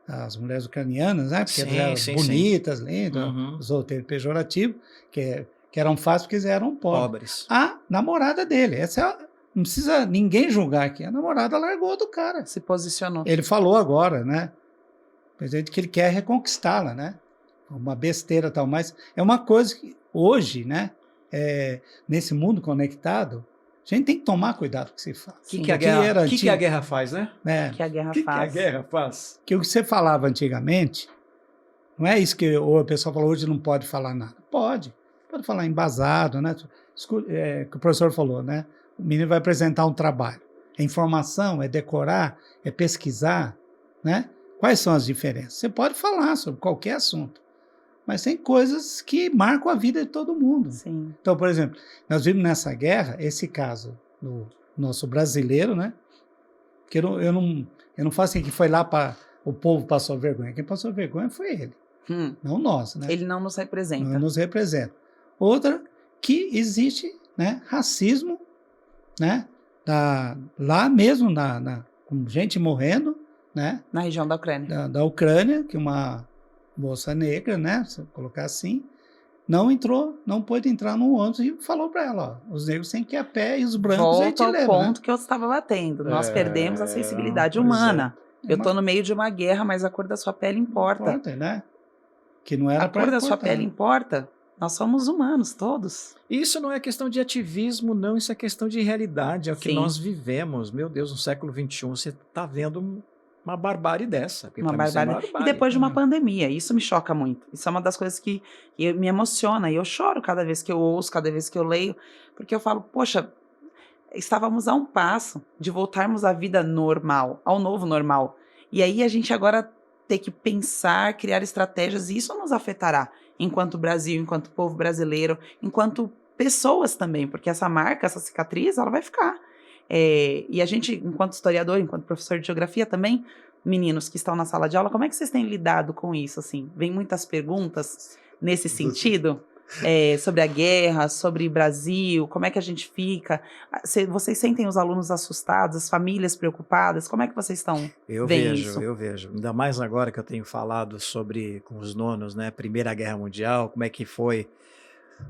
as mulheres ucranianas, né? Porque elas eram bonitas, lindas, os outros pejorativo, que eram fáceis porque eram pobres. A namorada dele, não precisa ninguém julgar aqui, a namorada largou do cara. Se posicionou. Ele falou agora, né? Que ele quer reconquistá-la, né? Uma besteira tal, mas é uma coisa que hoje, né? Nesse mundo conectado, a gente tem que tomar cuidado com o que se faz. O que a guerra faz, né? O que a guerra faz? Que o que você falava antigamente, não é isso que o pessoal falou, hoje não pode falar nada. Pode falar embasado, né? Que o professor falou, né? O menino vai apresentar um trabalho. É informação, é decorar, é pesquisar, né? Quais são as diferenças? Você pode falar sobre qualquer assunto, mas tem coisas que marcam a vida de todo mundo. Sim. Então, por exemplo, nós vimos nessa guerra, esse caso do nosso brasileiro, né? Que eu não faço assim que foi lá para o povo passou vergonha. Quem passou vergonha foi ele, não nós, né? Ele não nos representa. Não nos representa. Outra, que existe, né, racismo, né? Lá mesmo, com gente morrendo, né? Na região da Ucrânia. Da Ucrânia, que uma moça negra, né? Se eu colocar assim, não pôde entrar no ônibus e falou para ela, ó, os negros têm que ir a pé e os brancos a gente leva. Volta ao ponto que eu estava batendo. Nós perdemos a sensibilidade humana. Eu estou no meio de uma guerra, mas a cor da sua pele importa. Importa, né? Que não era a cor da sua pele importa. Nós somos humanos, todos. Isso não é questão de ativismo, não. Isso é questão de realidade. É o que nós vivemos. Meu Deus, no século XXI, você está vendo uma barbárie dessa. Uma barbárie. E depois de uma pandemia. Isso me choca muito. Isso é uma das coisas que me emociona. E eu choro cada vez que eu ouço, cada vez que eu leio. Porque eu falo, poxa, estávamos a um passo de voltarmos à vida normal, ao novo normal. E aí a gente agora ter que pensar, criar estratégias, e isso nos afetará enquanto Brasil, enquanto povo brasileiro, enquanto pessoas também, porque essa marca, essa cicatriz, ela vai ficar. E a gente, enquanto historiador, enquanto professor de geografia também, meninos que estão na sala de aula, como é que vocês têm lidado com isso? Assim? Vem muitas perguntas nesse sentido? Sobre a guerra, sobre o Brasil, como é que a gente fica? Vocês sentem os alunos assustados, as famílias preocupadas? Como é que vocês estão vendo isso? Eu vejo. Ainda mais agora que eu tenho falado com os nonos, né? Primeira Guerra Mundial, como é que foi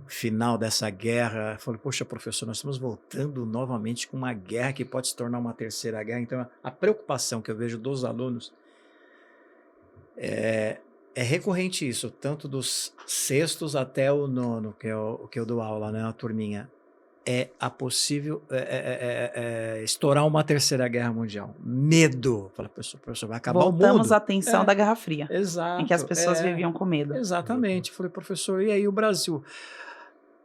o final dessa guerra. Eu falei, poxa, professor, nós estamos voltando novamente com uma guerra que pode se tornar uma terceira guerra. Então, a preocupação que eu vejo dos alunos é recorrente isso, tanto dos sextos até o nono, que eu dou aula, né, a turminha. É a possível estourar uma terceira guerra mundial. Medo. Fala, professor, vai acabar o mundo. Voltamos à tensão da Guerra Fria. Exato. Em que as pessoas viviam com medo. Exatamente. Falei, professor, e aí o Brasil?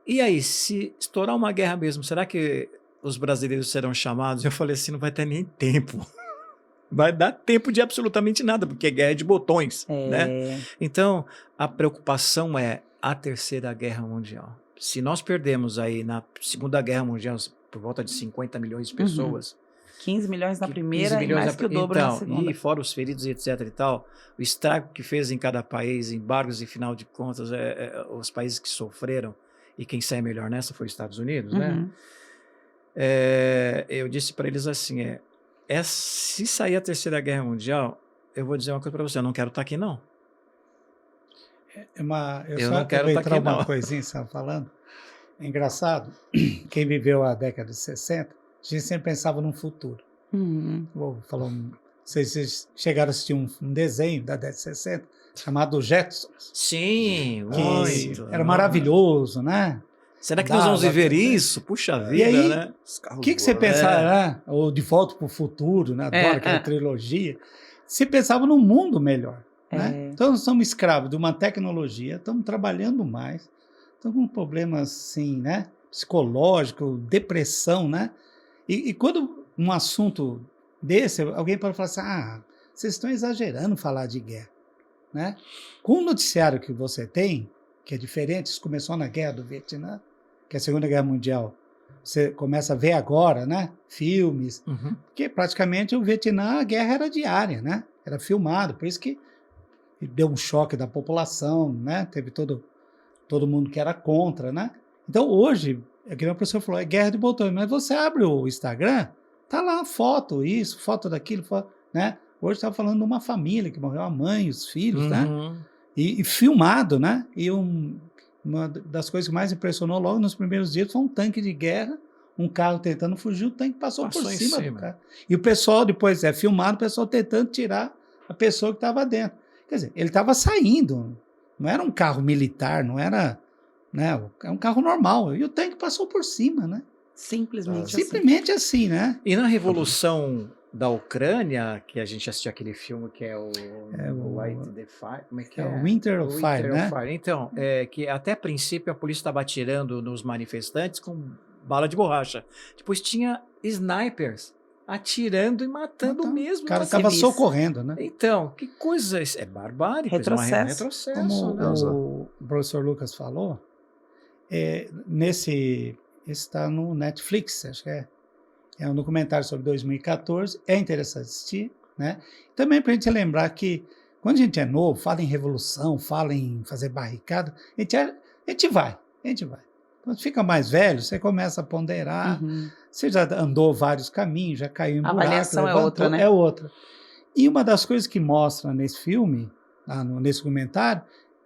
E aí, se estourar uma guerra mesmo, será que os brasileiros serão chamados? Eu falei assim, não vai ter nem tempo. Vai dar tempo de absolutamente nada, porque guerra é de botões, né? Então, a preocupação é a terceira guerra mundial. Se nós perdemos aí na Segunda Guerra Mundial por volta de 50 milhões de pessoas... 15 milhões na primeira e mais que o dobro na segunda. E fora os feridos, etc. e tal, o estrago que fez em cada país, embargos e, final de contas, os países que sofreram, e quem sai melhor nessa foi os Estados Unidos, né? Eu disse para eles assim, se sair a terceira guerra mundial, eu vou dizer uma coisa para você, eu não quero estar aqui, não. Eu só quero estar aqui, uma coisinha que você estava falando. É engraçado, quem viveu a década de 60, a gente sempre pensava num futuro. Vou falar vocês chegaram a assistir um desenho da década de 60 chamado Jetsons. Sim, muito. Era maravilhoso, né? Será que nós vamos viver isso? Puxa vida, aí, né? O que você pensava, né? Ou De Volta para o Futuro, né? Adoro aquela trilogia. Você pensava num mundo melhor. Né? Então, nós somos escravos de uma tecnologia, estamos trabalhando mais, estamos com problemas assim, né? Psicológico, depressão, né? E quando um assunto desse, alguém pode falar assim, vocês estão exagerando falar de guerra. Né? Com o noticiário que você tem, que é diferente, isso começou na Guerra do Vietnã, que é a Segunda Guerra Mundial, você começa a ver agora, né? Filmes, porque praticamente o Vietnã, a guerra era diária, né? Era filmado, por isso que deu um choque da população, né? Teve todo mundo que era contra, né? Então hoje, é que nem o professor falou, é guerra de botões, mas você abre o Instagram, tá lá foto, isso, foto daquilo, foto, né? Hoje estava falando de uma família que morreu, a mãe, os filhos, né? E filmado, né? E uma das coisas que mais impressionou logo nos primeiros dias foi um tanque de guerra, um carro tentando fugir, o tanque passou por cima do carro. E o pessoal, depois filmado, o pessoal tentando tirar a pessoa que estava dentro. Quer dizer, ele estava saindo, não era um carro militar, não era, né? É um carro normal. E o tanque passou por cima, né? Simplesmente assim, né? E na Revolução da Ucrânia, que a gente assistiu aquele filme que é o Light the Fire, como é que é? O Winter of Fire, né? Então, que até a princípio a polícia estava atirando nos manifestantes com bala de borracha. Depois tinha snipers atirando e matando mesmo. O cara estava socorrendo, né? Então, que coisa... É barbárie. Retrocesso. Como o professor Lucas falou, esse está no Netflix, acho que é um documentário sobre 2014, é interessante assistir, né? Também para a gente lembrar que quando a gente é novo, fala em revolução, fala em fazer barricada, a gente vai. Quando fica mais velho, você começa a ponderar, você já andou vários caminhos, já caiu em buraco, a avaliação é outra, né? É outra. E uma das coisas que mostra nesse filme, nesse documentário,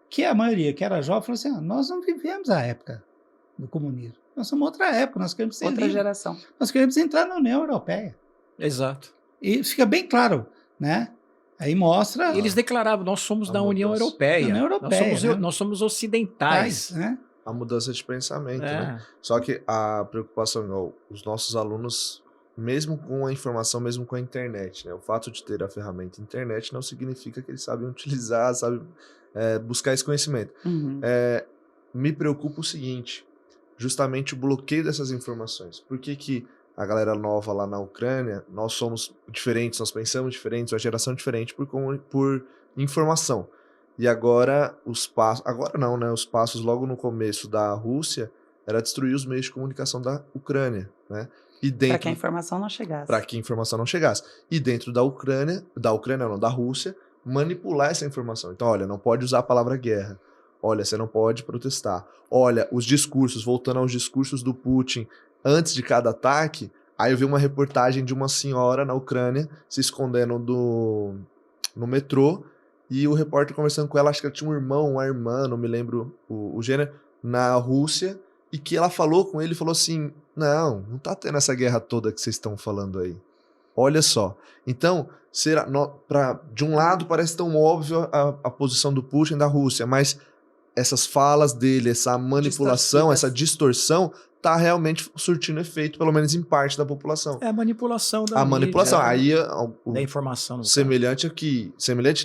que a maioria que era jovem falou assim, nós não vivemos a época do comunismo. Nós somos outra época, nós queremos ser outra livres. Geração. Nós queremos entrar na União Europeia. Exato. E fica bem claro, né? Aí mostra... E eles declaravam, nós somos da União Europeia. Nós somos ocidentais. Né? A mudança de pensamento, né? Só que a preocupação, os nossos alunos, mesmo com a informação, mesmo com a internet, né? O fato de ter a ferramenta internet não significa que eles sabem utilizar, sabem buscar esse conhecimento. Me preocupa o seguinte, justamente o bloqueio dessas informações. Por que a galera nova lá na Ucrânia, nós somos diferentes, nós pensamos diferentes, uma geração diferente por informação. E agora os passos, agora não, né? Os passos logo no começo da Rússia era destruir os meios de comunicação da Ucrânia, né? Para que a informação não chegasse. Para que a informação não chegasse. E dentro da Rússia, manipular essa informação. Então, olha, não pode usar a palavra guerra. Olha, você não pode protestar. Olha, os discursos, voltando aos discursos do Putin antes de cada ataque, aí eu vi uma reportagem de uma senhora na Ucrânia se escondendo no metrô, e o repórter conversando com ela, acho que ela tinha um irmão, uma irmã, não me lembro o gênero, na Rússia, e que ela falou com ele, falou assim, não tá tendo essa guerra toda que vocês estão falando aí. Olha só. Então, de um lado parece tão óbvio a posição do Putin da Rússia, mas essas falas dele, essa manipulação, essa distorção, tá realmente surtindo efeito, pelo menos em parte da população. É a manipulação da manipulação. Aí da informação. Semelhante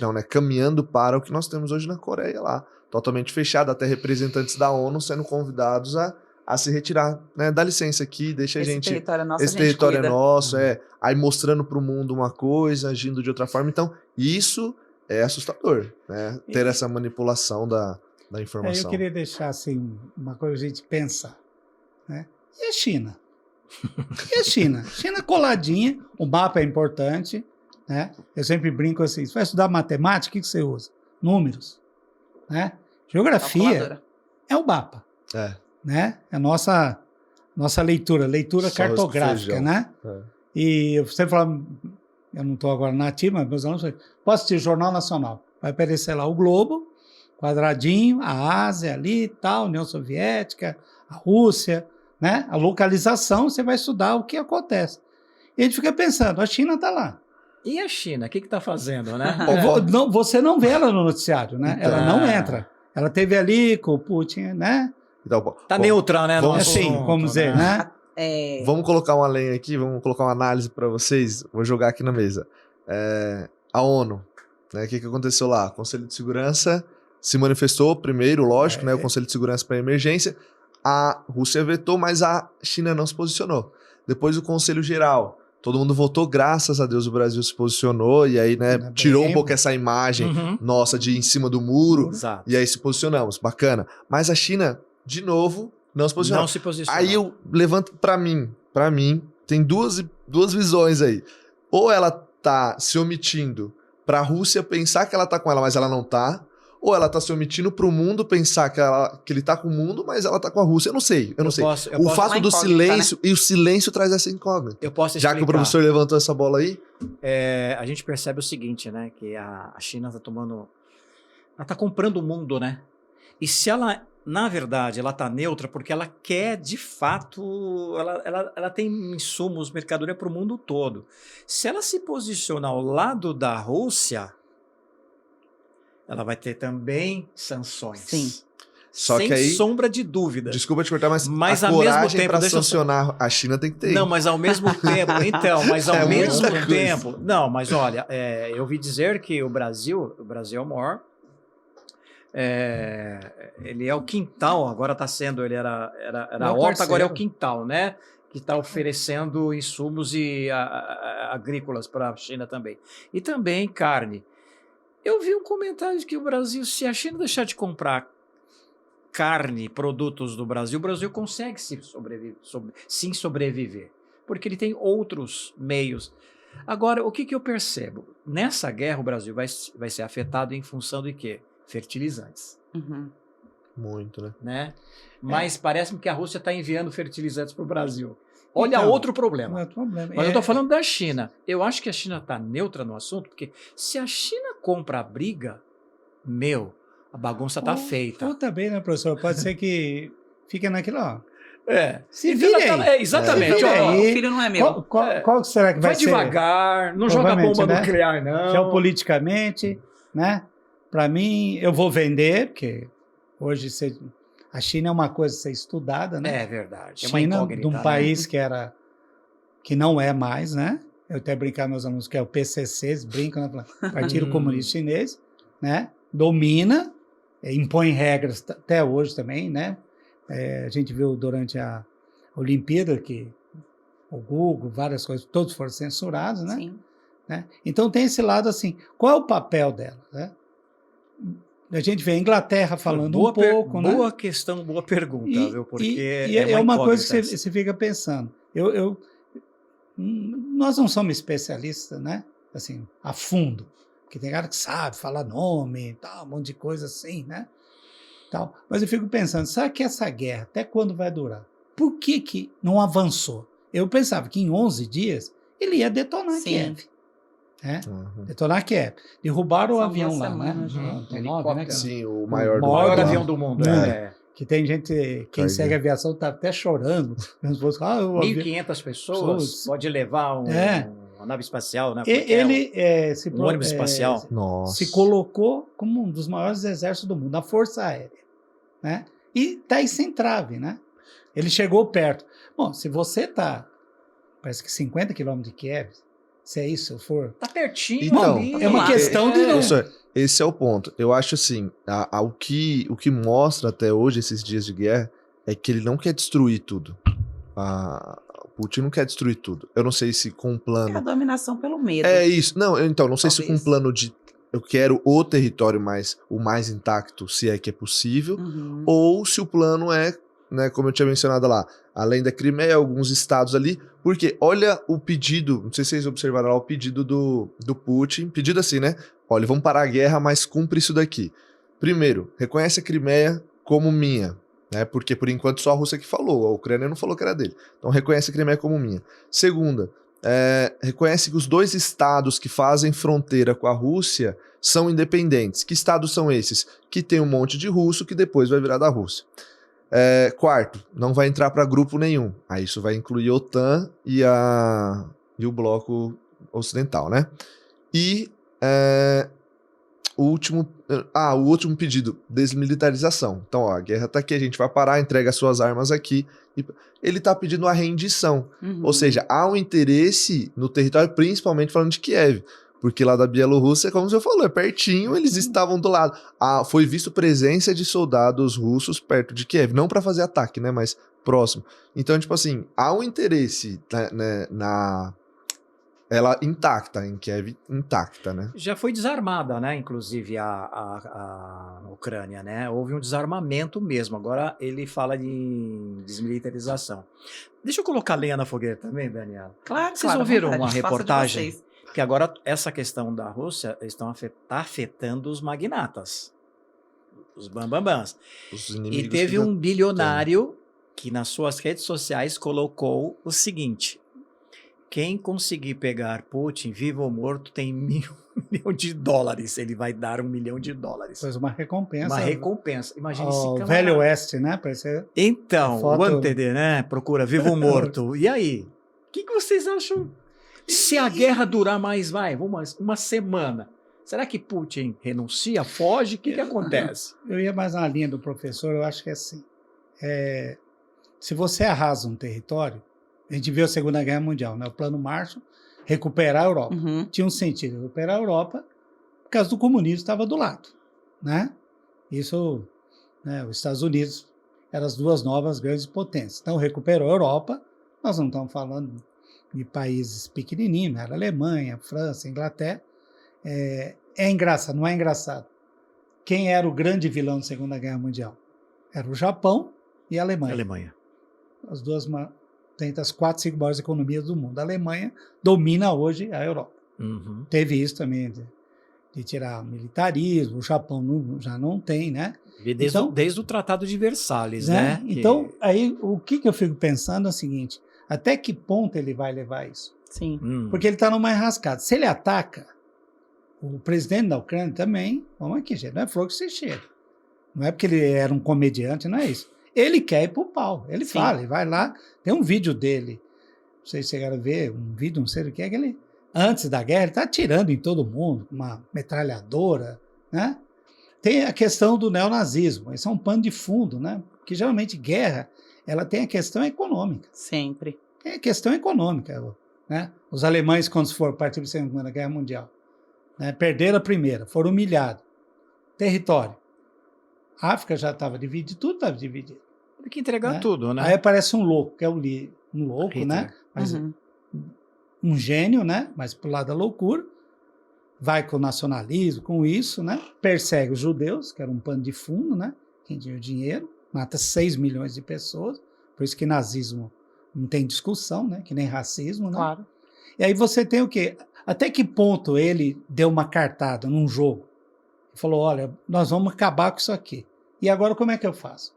não, né? Caminhando para o que nós temos hoje na Coreia lá. Totalmente fechado, até representantes da ONU sendo convidados a se retirar, né? Dá licença aqui, deixa a gente... Esse território é nosso, Aí mostrando para o mundo uma coisa, agindo de outra forma. Então, isso é assustador, né? Ter essa manipulação da informação. Eu queria deixar assim, uma coisa a gente pensar, né? E a China? China coladinha, o mapa é importante, né? Eu sempre brinco assim, você vai estudar matemática, o que você usa? Números, né? Geografia é o mapa, né? É a nossa leitura cartográfica, né? E você fala, eu não estou agora na ativa, mas meus alunos falam, posso assistir Jornal Nacional? Vai aparecer lá o globo, quadradinho, a Ásia ali e tal, União Soviética, a Rússia, né? A localização, você vai estudar o que acontece. E a gente fica pensando, a China está lá. E a China, o que está fazendo, né? Você não vê ela no noticiário, né? Ela não entra. Ela teve ali com o Putin, né? Então, tá neutra, né? Vamos dizer, né? Vamos colocar uma lenha aqui, vamos colocar uma análise para vocês, vou jogar aqui na mesa. A ONU, né? O que aconteceu lá? O Conselho de Segurança se manifestou primeiro, lógico, né? O Conselho de Segurança para emergência. A Rússia vetou, mas a China não se posicionou. Depois o Conselho Geral, todo mundo votou, graças a Deus o Brasil se posicionou, e aí, né, tirou um pouco essa imagem nossa de em cima do muro, e aí se posicionamos, bacana. Mas a China, de novo, não se posicionou. Não se posicionou. Aí eu levanto, pra mim, tem duas visões aí. Ou ela tá se omitindo pra Rússia pensar que ela tá com ela, mas ela não tá, ou ela tá se omitindo pro mundo pensar que ele tá com o mundo, mas ela tá com a Rússia. Eu não sei. O fato do silêncio, né? E o silêncio traz essa incógnita. Eu posso explicar. Já que o professor levantou essa bola aí. A gente percebe o seguinte, né? Que a China tá tomando... Ela tá comprando o mundo, né? E se ela, na verdade, ela tá neutra porque ela quer, de fato, ela tem insumos, mercadoria para o mundo todo. Se ela se posicionar ao lado da Rússia, ela vai ter também sanções. Sim. Só sem que aí, sombra de dúvida. Desculpa te cortar, mas a ao mesmo coragem tempo, para sancionar a China tem que ter. Não, mas ao mesmo tempo, então, mas ao É mesmo muita tempo... Não, mas olha, eu ouvi dizer que o Brasil é o maior... ele é o quintal, agora está sendo, ele era a horta, agora é o quintal, né? Que está oferecendo insumos agrícolas para a China também. E também carne. Eu vi um comentário de que o Brasil, se a China deixar de comprar carne, produtos do Brasil, o Brasil consegue sim sobreviver, porque ele tem outros meios. Agora, o que eu percebo? Nessa guerra, o Brasil vai ser afetado em função de quê? Fertilizantes. Uhum. Muito, né? Mas parece-me que a Rússia está enviando fertilizantes para o Brasil. Olha, Então, outro problema. Mas eu estou falando da China. Eu acho que a China está neutra no assunto, porque se a China compra a briga, a bagunça está feita. Ou também, né, professor? Pode ser que fique naquilo, ó. Se então vire aí. Exatamente. Se vire aí. O filho não é meu. Qual será que vai ser? Vai devagar, não joga bomba nuclear, não. Geopoliticamente, né? Para mim, eu vou vender, porque hoje a China é uma coisa a ser estudada, né? É verdade. China, de um país que não é mais, né? Eu até brincar meus alunos que é o PCC, eles brincam, né? Partido Comunista Chinês, né? Domina, impõe regras até hoje também, né? A gente viu durante a Olimpíada que o Google, várias coisas, todos foram censurados, né? Sim. Né? Então tem esse lado assim, qual é o papel dela, né? A gente vê a Inglaterra falando um pouco, né? Boa questão, boa pergunta, viu? Porque é uma coisa que você fica pensando. Nós não somos especialistas, né? Assim, a fundo. Porque tem cara que sabe falar nome, tal, um monte de coisa assim, né? Tal. Mas eu fico pensando, será que essa guerra, até quando vai durar? Por que não avançou? Eu pensava que em 11 dias ele ia detonar Kiev. Detonar Kiev. Derrubaram o avião lá, né? Helicóptero. Sim, o maior avião do mundo. Que tem gente, quem segue a aviação tá até chorando. 1.500 pessoas pode levar uma nave espacial, né? Um ônibus espacial. Se colocou como um dos maiores exércitos do mundo, a Força Aérea. Né? E tá aí sem trave, né? Ele chegou perto. Bom, se você tá, parece que 50 quilômetros de Kiev, se é isso, se for... Tá pertinho. Então, é uma questão de... Professor, esse é o ponto. Eu acho assim, o que mostra até hoje, esses dias de guerra, é que ele não quer destruir tudo. O Putin não quer destruir tudo. Eu não sei se com um plano... É a dominação pelo medo. É isso. Não sei Talvez. se com um plano de... Eu quero o território o mais intacto, se é que é possível, ou se o plano é, né, como eu tinha mencionado lá, além da Crimeia, alguns estados ali, porque olha o pedido, não sei se vocês observaram lá, o pedido do Putin, pedido assim, né? Olha, vamos parar a guerra, mas cumpre isso daqui. Primeiro, reconhece a Crimeia como minha, né? Porque por enquanto só a Rússia que falou, a Ucrânia não falou que era dele. Então reconhece a Crimeia como minha. Segunda, reconhece que os dois estados que fazem fronteira com a Rússia são independentes. Que estados são esses? Que tem um monte de russo que depois vai virar da Rússia. Quarto, não vai entrar para grupo nenhum. Aí isso vai incluir a OTAN e o bloco ocidental, né? E o último pedido, desmilitarização. Então, a guerra tá aqui, a gente vai parar, entrega as suas armas aqui. Ele tá pedindo a rendição. Ou seja, há um interesse no território, principalmente falando de Kiev. Porque lá da Bielorrússia, como você falou, é pertinho, eles estavam do lado. Foi visto presença de soldados russos perto de Kiev. Não para fazer ataque, né? Mas próximo. Então, tipo assim, há um interesse ela intacta, em Kiev intacta, né? Já foi desarmada, né? Inclusive a Ucrânia, né? Houve um desarmamento mesmo. Agora ele fala de desmilitarização. Deixa eu colocar lenha na fogueira também, Daniela. Claro, Vocês ouviram uma faça de reportagem vocês. que agora essa questão da Rússia está afetando os magnatas. Os bambambãs. Os E inimigos teve que um bilionário que nas suas redes sociais colocou o seguinte: quem conseguir pegar Putin, vivo ou morto, tem $1 milhão. Ele vai dar $1 milhão. Foi uma recompensa. Uma recompensa. Imagina esse O camarada. Velho Oeste, né? Parece... Então, foto- o Wanted, né? Procura vivo ou morto. E aí? O que vocês acham? Se a guerra durar mais, uma semana, será que Putin renuncia, foge? O que acontece? Eu ia mais na linha do professor, eu acho que é assim. Se você arrasa um território, a gente viu a Segunda Guerra Mundial, né? O Plano Marshall, recuperar a Europa. Uhum. Tinha um sentido recuperar a Europa, por causa do comunismo estava do lado, né? Isso, né, os Estados Unidos eram as duas novas grandes potências. Então, recuperou a Europa, nós não estamos falando de países pequenininhos, era Alemanha, França, Inglaterra. É engraçado, não é engraçado. Quem era o grande vilão da Segunda Guerra Mundial? Era o Japão e a Alemanha. Alemanha. As duas tem as 4, 5 maiores economias do mundo. A Alemanha domina hoje a Europa. Uhum. Teve isso também de tirar militarismo, o Japão já não tem, né? Desde o Tratado de Versalhes, né? Então, aí o que eu fico pensando é o seguinte: até que ponto ele vai levar isso? Sim. Porque ele está numa enrascada. Se ele ataca, o presidente da Ucrânia também, vamos aqui, gente, não é flor que você cheira. Não é porque ele era um comediante, não é isso. Ele quer ir pro pau. Ele Sim. fala, ele vai lá, tem um vídeo dele, não sei se chegaram a ver, um vídeo, não sei o que é, que ele, antes da guerra, ele tá atirando em todo mundo, com uma metralhadora, né? Tem a questão do neonazismo, esse é um pano de fundo, né? Porque geralmente guerra, ela tem a questão econômica. Sempre. É questão econômica, né? Os alemães, quando foram partir da Segunda Guerra Mundial, né, perderam a primeira, foram humilhados. Território. A África já estava dividida, tudo estava dividido. Tem que entregar Né? tudo, né? Aí aparece um louco, que é um louco, Hitler. né? Mas Uhum. um gênio, né? Mas pro lado da loucura. Vai com o nacionalismo, com isso, né? Persegue os judeus, que era um pano de fundo, né? Quem tinha o dinheiro, mata 6 milhões de pessoas. Por isso que nazismo não tem discussão, né? Que nem racismo, né? Claro. E aí você tem o quê? Até que ponto ele deu uma cartada num jogo e falou, olha, nós vamos acabar com isso aqui. E agora como é que eu faço?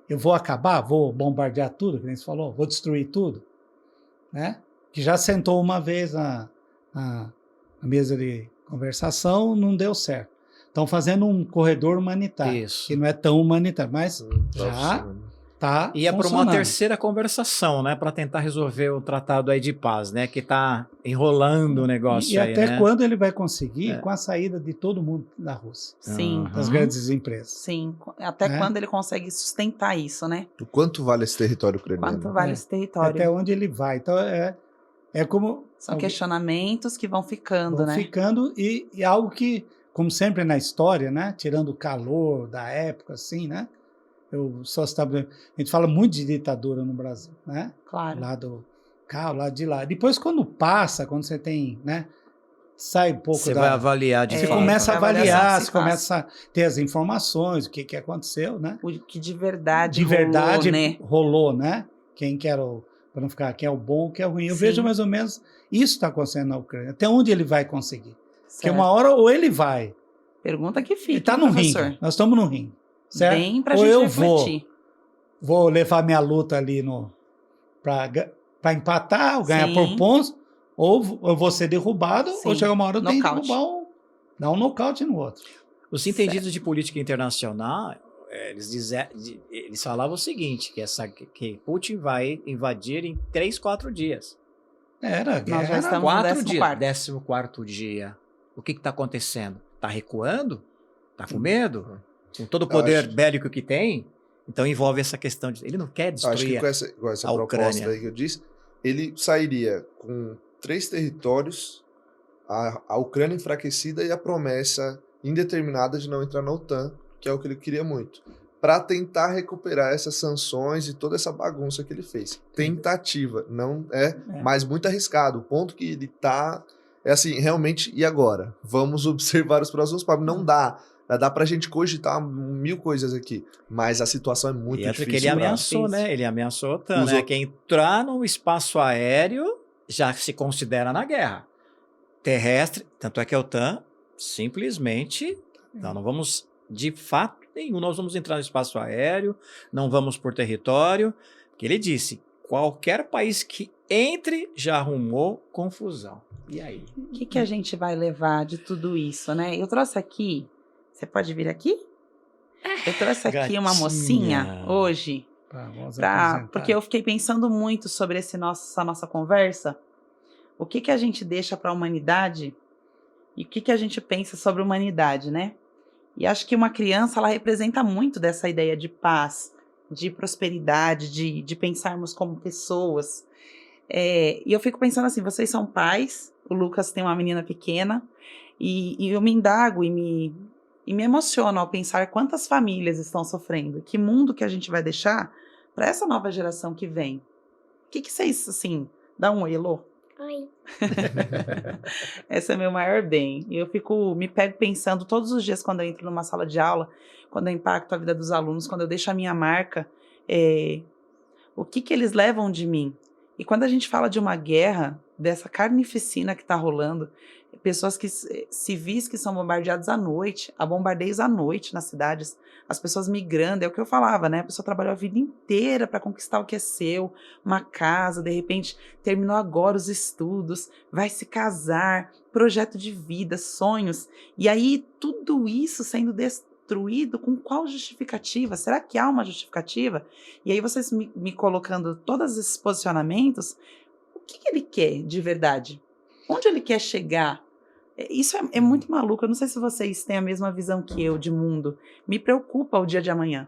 Eu vou acabar? Vou bombardear tudo, que nem você falou? Vou destruir tudo? Né? Que já sentou uma vez na mesa de conversação, não deu certo. Estão fazendo um corredor humanitário, Isso. que não é tão humanitário, mas já está Ia para uma terceira conversação, né, para tentar resolver o tratado aí de paz, né, que está enrolando o negócio e aí, até né? quando ele vai conseguir com a saída de todo mundo da Rússia, Sim. Uhum. das grandes empresas. Sim. Até Né? quando ele consegue sustentar isso, né? O quanto vale esse território ucraniano? Quanto vale esse território? Até onde ele vai. Então é como São questionamentos que vão ficando, vão né? ficando e algo que, como sempre na história, né, tirando o calor da época, assim, né? A gente fala muito de ditadura no Brasil, né? Claro. Lá do lá de lá. Depois, quando passa, quando você tem, né? Sai um pouco Você da... vai avaliar de Você fato. começa a avaliação avaliar, se você faz. começa a ter as informações, o que aconteceu, né? O que de verdade De verdade rolou, né? rolou, né? Quem que era para não ficar, quem é o bom, quem é o ruim. Eu Sim. vejo mais ou menos isso está acontecendo na Ucrânia. Até onde ele vai conseguir? Porque Certo. uma hora ou ele vai. Pergunta que fica, Ele está no professor. ringue. Nós estamos no ringue. Certo? Bem pra ou gente eu refletir. vou levar minha luta ali para empatar, ou ganhar Sim. por pontos, ou eu vou ser derrubado, Sim. ou chegar uma hora eu tenho que Nocaute. derrubar dar um nocaute no outro. Os entendidos de política internacional, eles falavam o seguinte, que Putin vai invadir em 3, 4 dias. Era, a guerra já era- estamos- 4 dias. 14º. 14º dia. O que está acontecendo? Está recuando? Está com medo? Com todo o poder acho- bélico que tem? Então envolve essa questão de... Ele não quer Acho que destruir... com essa a proposta Ucrânia. aí que eu disse, ele sairia com 3 territórios, a Ucrânia enfraquecida e a promessa indeterminada de não entrar na OTAN, que é o que ele queria muito, para tentar recuperar essas sanções e toda essa bagunça que ele fez. Tentativa, não mas muito arriscado. O ponto que ele tá é assim, realmente, e agora? Vamos observar os próximos passos. Não dá. Dá pra gente cogitar 1000 coisas aqui, mas a situação é muito E outra que difícil. ele pra- ameaçou, Difícil. né? Ele ameaçou a OTAN, Usou- né? Quem entrar no espaço aéreo já se considera na guerra. Terrestre, tanto é que a OTAN simplesmente... Não vamos, de fato, nenhum. Nós vamos entrar no espaço aéreo, não vamos por território, porque ele disse, qualquer país que entre já arrumou confusão. E aí? O que a gente vai levar de tudo isso, né? Eu trouxe aqui, você pode vir aqui? Eu trouxe aqui uma mocinha Gatinha. hoje, Vamos apresentar. porque eu fiquei pensando muito sobre essa nossa conversa. O que a gente deixa para a humanidade e o que a gente pensa sobre a humanidade, né? E acho que uma criança, ela representa muito dessa ideia de paz, de prosperidade, de pensarmos como pessoas. E eu fico pensando assim, vocês são pais, o Lucas tem uma menina pequena, e eu me indago e me emociono ao pensar quantas famílias estão sofrendo, que mundo que a gente vai deixar para essa nova geração que vem. O que vocês, assim, dá um oi, Elô? Oi. Esse é meu maior bem. E eu me pego pensando todos os dias quando eu entro numa sala de aula, quando eu impacto a vida dos alunos, quando eu deixo a minha marca, o que eles levam de mim. E quando a gente fala de uma guerra, dessa carnificina que está rolando, pessoas civis que são bombardeados à noite, há bombardeios à noite nas cidades, as pessoas migrando, é o que eu falava, né? A pessoa trabalhou a vida inteira para conquistar o que é seu, uma casa, de repente terminou agora os estudos, vai se casar, projeto de vida, sonhos, e aí tudo isso sendo destruído com qual justificativa? Será que há uma justificativa? E aí vocês me colocando todos esses posicionamentos, o que ele quer de verdade? Onde ele quer chegar? Isso é muito maluco. Eu não sei se vocês têm a mesma visão que eu de mundo. Me preocupa o dia de amanhã.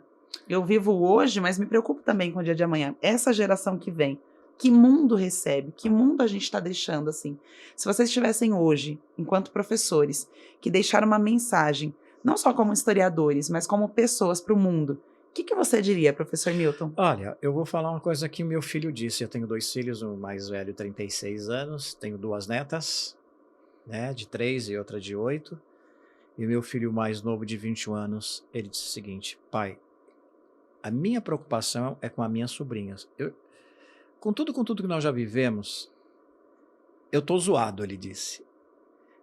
Eu vivo hoje, mas me preocupo também com o dia de amanhã. Essa geração que vem, que mundo recebe? Que mundo a gente está deixando assim? Se vocês estivessem hoje, enquanto professores, que deixaram uma mensagem, não só como historiadores, mas como pessoas para o mundo, o que você diria, professor Milton? Olha, eu vou falar uma coisa que o meu filho disse. Eu tenho 2 filhos, o mais velho 36 anos, tenho 2 netas, né, de 3 e outra de 8. E o meu filho mais novo de 21 anos, ele disse o seguinte: pai, a minha preocupação é com as minhas sobrinhas. Com tudo que nós já vivemos, eu tô zoado, ele disse.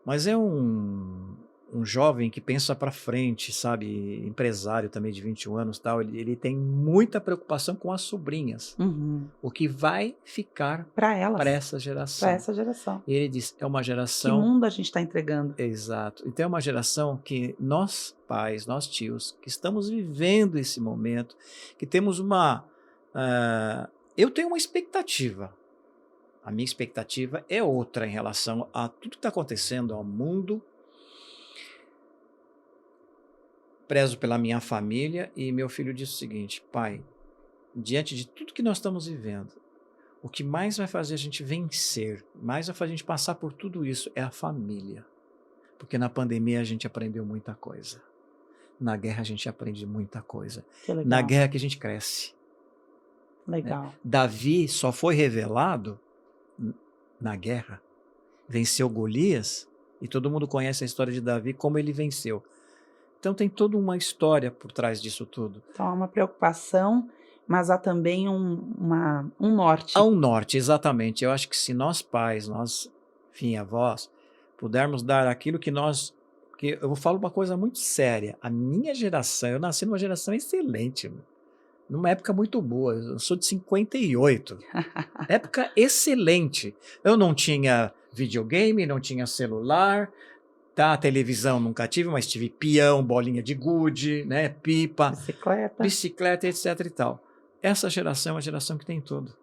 Mas é um jovem que pensa para frente, sabe, empresário também de 21 anos, tal, ele tem muita preocupação com as sobrinhas, o que vai ficar para elas, para essa geração. Para essa geração. E ele diz, é uma geração... Que mundo a gente está entregando? Exato. Então é uma geração que nós, pais, nós tios, que estamos vivendo esse momento, que temos eu tenho uma expectativa. A minha expectativa é outra em relação a tudo que está acontecendo ao mundo. Prezo pela minha família, e meu filho disse o seguinte: pai, diante de tudo que nós estamos vivendo, o que mais vai fazer a gente vencer, mais vai fazer a gente passar por tudo isso é a família. Porque na pandemia a gente aprendeu muita coisa. Na guerra a gente aprende muita coisa. Que legal. Na guerra que a gente cresce. Legal. Né? Davi só foi revelado na guerra. Venceu Golias, e todo mundo conhece a história de Davi, como ele venceu. Então tem toda uma história por trás disso tudo. Então há uma preocupação, mas há também um norte. Há um norte, exatamente. Eu acho que se nós pais, nós, enfim, avós, pudermos dar aquilo que nós... Porque eu vou falar uma coisa muito séria. A minha geração, eu nasci numa geração excelente, numa época muito boa. Eu sou de 58. Época excelente. Eu não tinha videogame, não tinha celular... Tá, televisão nunca tive, mas tive peão, bolinha de gude, né, pipa, bicicleta, etc e tal. Essa geração é uma geração que tem tudo,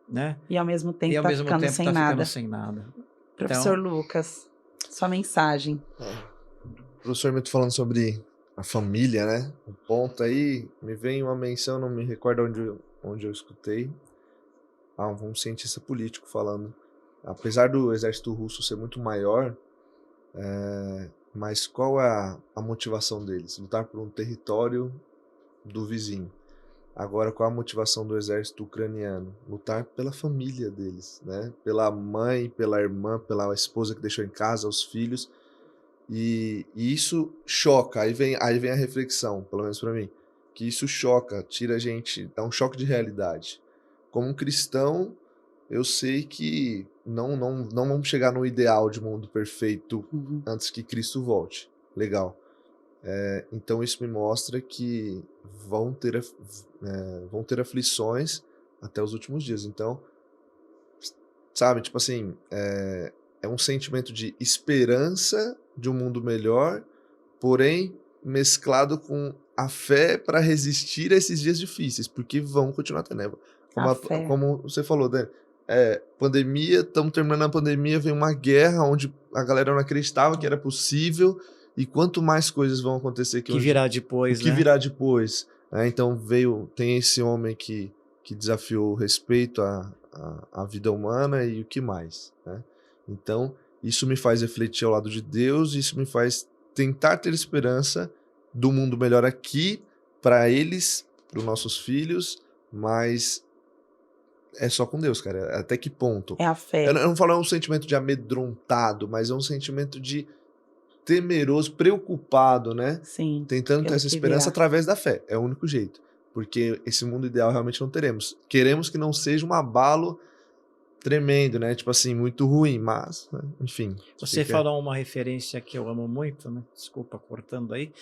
né? E ao mesmo tempo está ficando sem nada. Professor Então, Lucas, sua mensagem. O professor Milton falando sobre a família, né? Um ponto aí, me vem uma menção, não me recordo onde eu escutei, um cientista político falando, apesar do exército russo ser muito maior, mas qual é a motivação deles? Lutar por um território do vizinho. Agora, qual a motivação do exército ucraniano? Lutar pela família deles, né? Pela mãe, pela irmã, pela esposa que deixou em casa, os filhos. E isso choca. Aí vem a reflexão, pelo menos para mim, que isso choca, tira a gente, dá um choque de realidade. Como um cristão, eu sei que não vamos chegar no ideal de mundo perfeito antes que Cristo volte. Legal. Então isso me mostra que vão ter aflições até os últimos dias. Então, sabe, tipo assim, é um sentimento de esperança de um mundo melhor, porém mesclado com a fé para resistir a esses dias difíceis, porque vão continuar tendo, né? Fé. Como você falou, Dani, pandemia, estamos terminando a pandemia, vem uma guerra onde a galera não acreditava que era possível, e quanto mais coisas vão acontecer Que virá depois, o que virá depois, né? Então tem esse homem que desafiou o respeito à vida humana e o que mais, né? Então isso me faz refletir ao lado de Deus, isso me faz tentar ter esperança do mundo melhor aqui para eles, para os nossos filhos, mas é só com Deus, cara. Até que ponto? É a fé. Eu não falo um sentimento de amedrontado, mas é um sentimento de temeroso, preocupado, né? Sim. Tentando ter pelo essa que esperança virá. através da fé. É o único jeito. Porque esse mundo ideal realmente não teremos. Queremos que não seja um abalo tremendo, né? Tipo assim, muito ruim, mas, né? Enfim. Você falou uma referência que eu amo muito, né? Desculpa, cortando aí.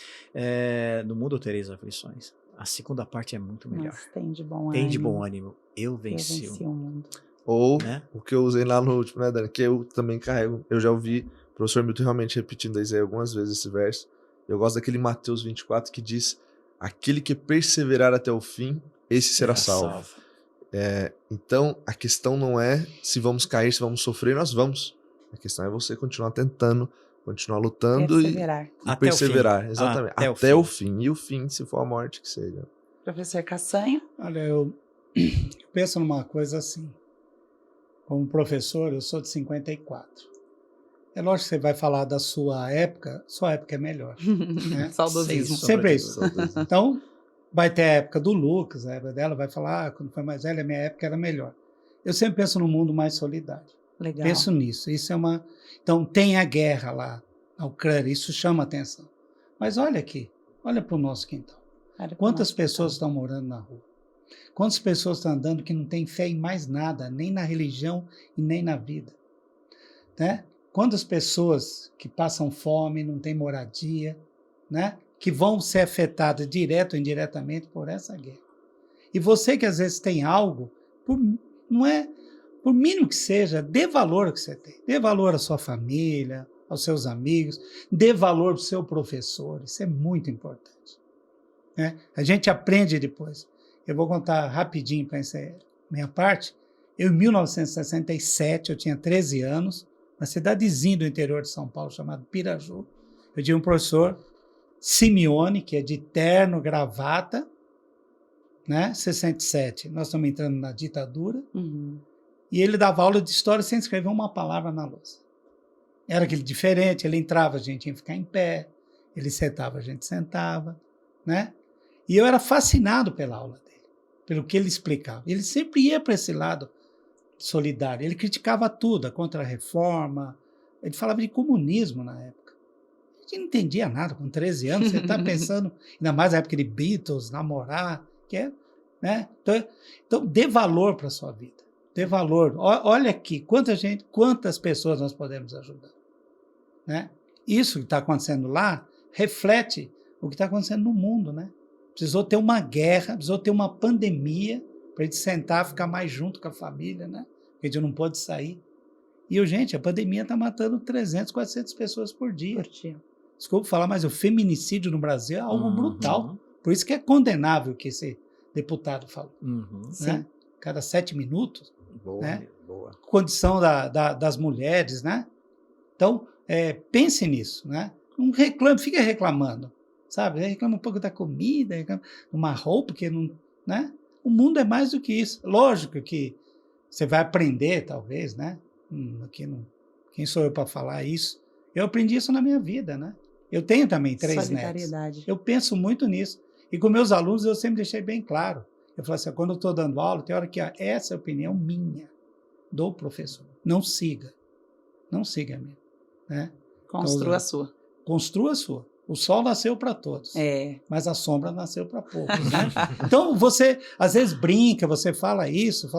No mundo tereis aflições. A segunda parte é muito melhor. Mas tem de bom Tem ânimo. de bom ânimo. Eu Eu venci. venci o mundo. Ou né? o que eu usei lá no último, né, Dani? Que eu também carrego. Eu já ouvi o professor Milton realmente repetindo aí algumas vezes esse verso. Eu gosto daquele Mateus 24 que diz: aquele que perseverar até o fim, esse será salvo. Então, a questão não é se vamos cair, se vamos sofrer, nós vamos. A questão é você continuar tentando, continuar lutando Perseverar. e perseverar. Exatamente. Até o fim. E o fim, se for a morte, que seja. Professor Caçanho? Olha, eu penso numa coisa assim. Como professor, eu sou de 54. É lógico que você vai falar da sua época é melhor. Né? Saudosismo. Sempre é isso. Então, vai ter a época do Lucas, a época dela vai falar, quando foi mais velha, a minha época era melhor. Eu sempre penso num mundo mais solidário. Legal. Penso nisso. Isso é uma. Então, tem a guerra lá na Ucrânia, isso chama atenção. Mas olha aqui, olha para o nosso quintal. Quantas pessoas estão morando na rua? Quantas pessoas estão andando que não têm fé em mais nada, nem na religião e nem na vida? Né? Quantas pessoas que passam fome, não têm moradia, né? Que vão ser afetadas direto ou indiretamente por essa guerra. E você que às vezes tem algo, por mínimo que seja, dê valor ao que você tem. Dê valor à sua família, aos seus amigos, dê valor para o seu professor. Isso é muito importante. Né? A gente aprende depois. Eu vou contar rapidinho para encerrar minha parte. Eu, em 1967, eu tinha 13 anos, uma cidadezinha do interior de São Paulo, chamada Piraju. Eu tinha um professor, Simeone, que é de terno, gravata, né? 67. Nós estamos entrando na ditadura. Uhum. E ele dava aula de história sem escrever uma palavra na lousa. Era aquele diferente, ele entrava, a gente ia ficar em pé, ele sentava, a gente sentava, né? E eu era fascinado pela aula dele, pelo que ele explicava. Ele sempre ia para esse lado solidário, ele criticava tudo, a contra-reforma, ele falava de comunismo na época. A gente não entendia nada, com 13 anos, você está pensando, ainda mais na época de Beatles, namorar, né? Então, dê valor para a sua vida. Dê valor. Olha aqui, quantas pessoas nós podemos ajudar. Né? Isso que está acontecendo lá reflete o que está acontecendo no mundo. Né? Precisou ter uma guerra, precisou ter uma pandemia para a gente sentar, ficar mais junto com a família, né? Porque a gente não pode sair. E, gente, a pandemia está matando 300, 400 pessoas por dia. Desculpa falar, mas o feminicídio no Brasil é algo brutal. Por isso que é condenável o que esse deputado falou. Né? Cada 7 minutos. Boa, né? Boa. Condição das mulheres, né? Então, pense nisso, né? Não reclame, fica reclamando, sabe? Reclama um pouco da comida, reclama de uma roupa que não, né? O mundo é mais do que isso. Lógico que você vai aprender, talvez, né? Quem sou eu para falar isso? Eu aprendi isso na minha vida, né? Eu tenho também 3 netos. Eu penso muito nisso. E com meus alunos eu sempre deixei bem claro. Eu falo assim, quando eu estou dando aula, tem hora que essa é a opinião minha, do professor. Não siga. Não siga a minha. Né? Construa a sua. Construa a sua. O sol nasceu para todos, mas a sombra nasceu para poucos. Né? Então, você às vezes brinca, você fala isso,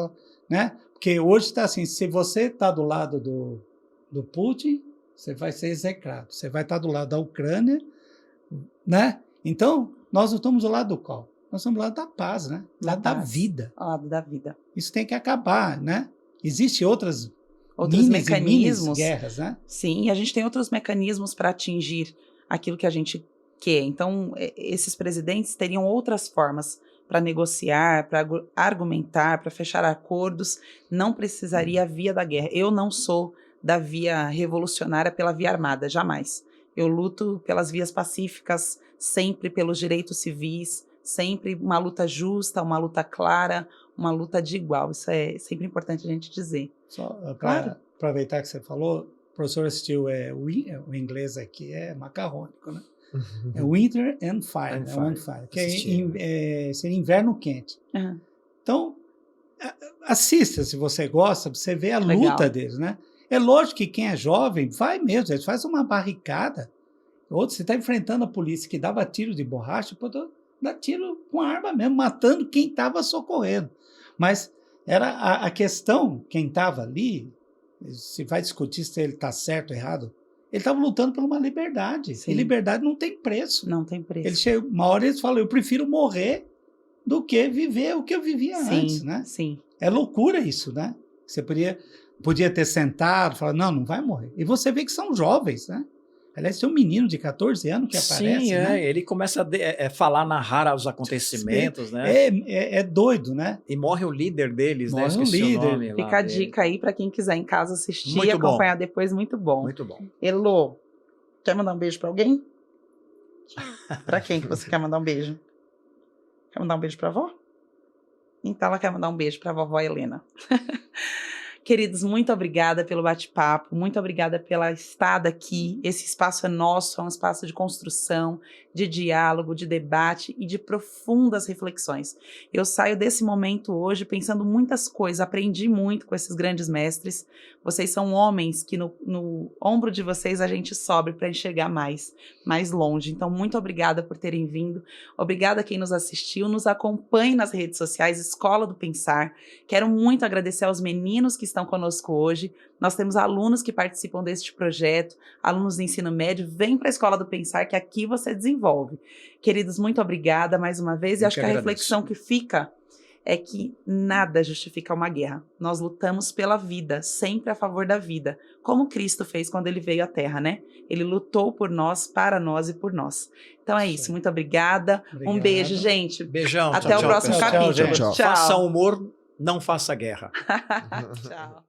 né? Porque hoje está assim, se você está do lado do Putin, você vai ser execrado. Você vai estar do lado da Ucrânia, né? Então, nós não estamos do lado do qual? Nós estamos do lado da paz, né? Do lado da paz. vida. Ao lado da vida. Isso tem que acabar, né? Existem outros mecanismos. Guerras, né? Sim, e a gente tem outros mecanismos para atingir aquilo que a gente quer. Então, esses presidentes teriam outras formas para negociar, para argumentar, para fechar acordos. Não precisaria a via da guerra. Eu não sou da via revolucionária pela via armada, jamais. Eu luto pelas vias pacíficas, sempre pelos direitos civis, sempre uma luta justa, uma luta clara, uma luta de igual. Isso é sempre importante a gente dizer. Só para Claro. aproveitar que você falou, o professor assistiu o inglês aqui é macarrônico, né? É Winter and Fire, And né? Fire. On Fire, que Assisti. seria inverno quente. Uhum. Então, assista se você gosta, você vê a Legal. luta deles, né? É lógico que quem é jovem vai mesmo, eles fazem uma barricada. Outro, você está enfrentando a polícia que dava tiro de borracha, pô, dá tiro com arma mesmo, matando quem estava socorrendo. Mas era a questão, quem estava ali, se vai discutir se ele está certo ou errado, ele estava lutando por uma liberdade. Sim. E liberdade não tem preço. Não tem preço. Uma hora eles falam, eu prefiro morrer do que viver o que eu vivia antes, né? Sim. É loucura isso, né? Você podia ter sentado, falar, não vai morrer. E você vê que são jovens, né? Aliás, tem um menino de 14 anos que aparece, Sim, né? ele começa a falar, narrar os acontecimentos, né? É doido, né? E morre o líder deles, né? Morre o Esqueci líder. o nome lá Fica a dele. dica aí para quem quiser em casa assistir e Muito bom. acompanhar depois, muito bom. Muito bom. Elô, quer mandar um beijo para alguém? Para quem que você quer mandar um beijo? Quer mandar um beijo para a avó? Então ela quer mandar um beijo para a vovó Helena. Queridos, muito obrigada pelo bate-papo, muito obrigada pela estada aqui. Esse espaço é nosso, é um espaço de construção, de diálogo, de debate e de profundas reflexões. Eu saio desse momento hoje pensando muitas coisas, aprendi muito com esses grandes mestres. Vocês são homens que no ombro de vocês a gente sobe para enxergar mais longe. Então, muito obrigada por terem vindo. Obrigada a quem nos assistiu, nos acompanhe nas redes sociais, Escola do Pensar. Quero muito agradecer aos meninos que estão conosco hoje. Nós temos alunos que participam deste projeto, alunos do ensino médio. Vem para a Escola do Pensar, que aqui você desenvolve. Queridos, muito obrigada mais uma vez. E acho que a reflexão que fica é que nada justifica uma guerra. Nós lutamos pela vida, sempre a favor da vida, como Cristo fez quando ele veio à Terra, né? Ele lutou por nós, para nós e por nós. Então é isso, muito obrigada. Um beijo, gente. Beijão. Até tchau, o tchau, próximo pessoal. capítulo. gente. Tchau. Faça humor, não faça guerra. Tchau.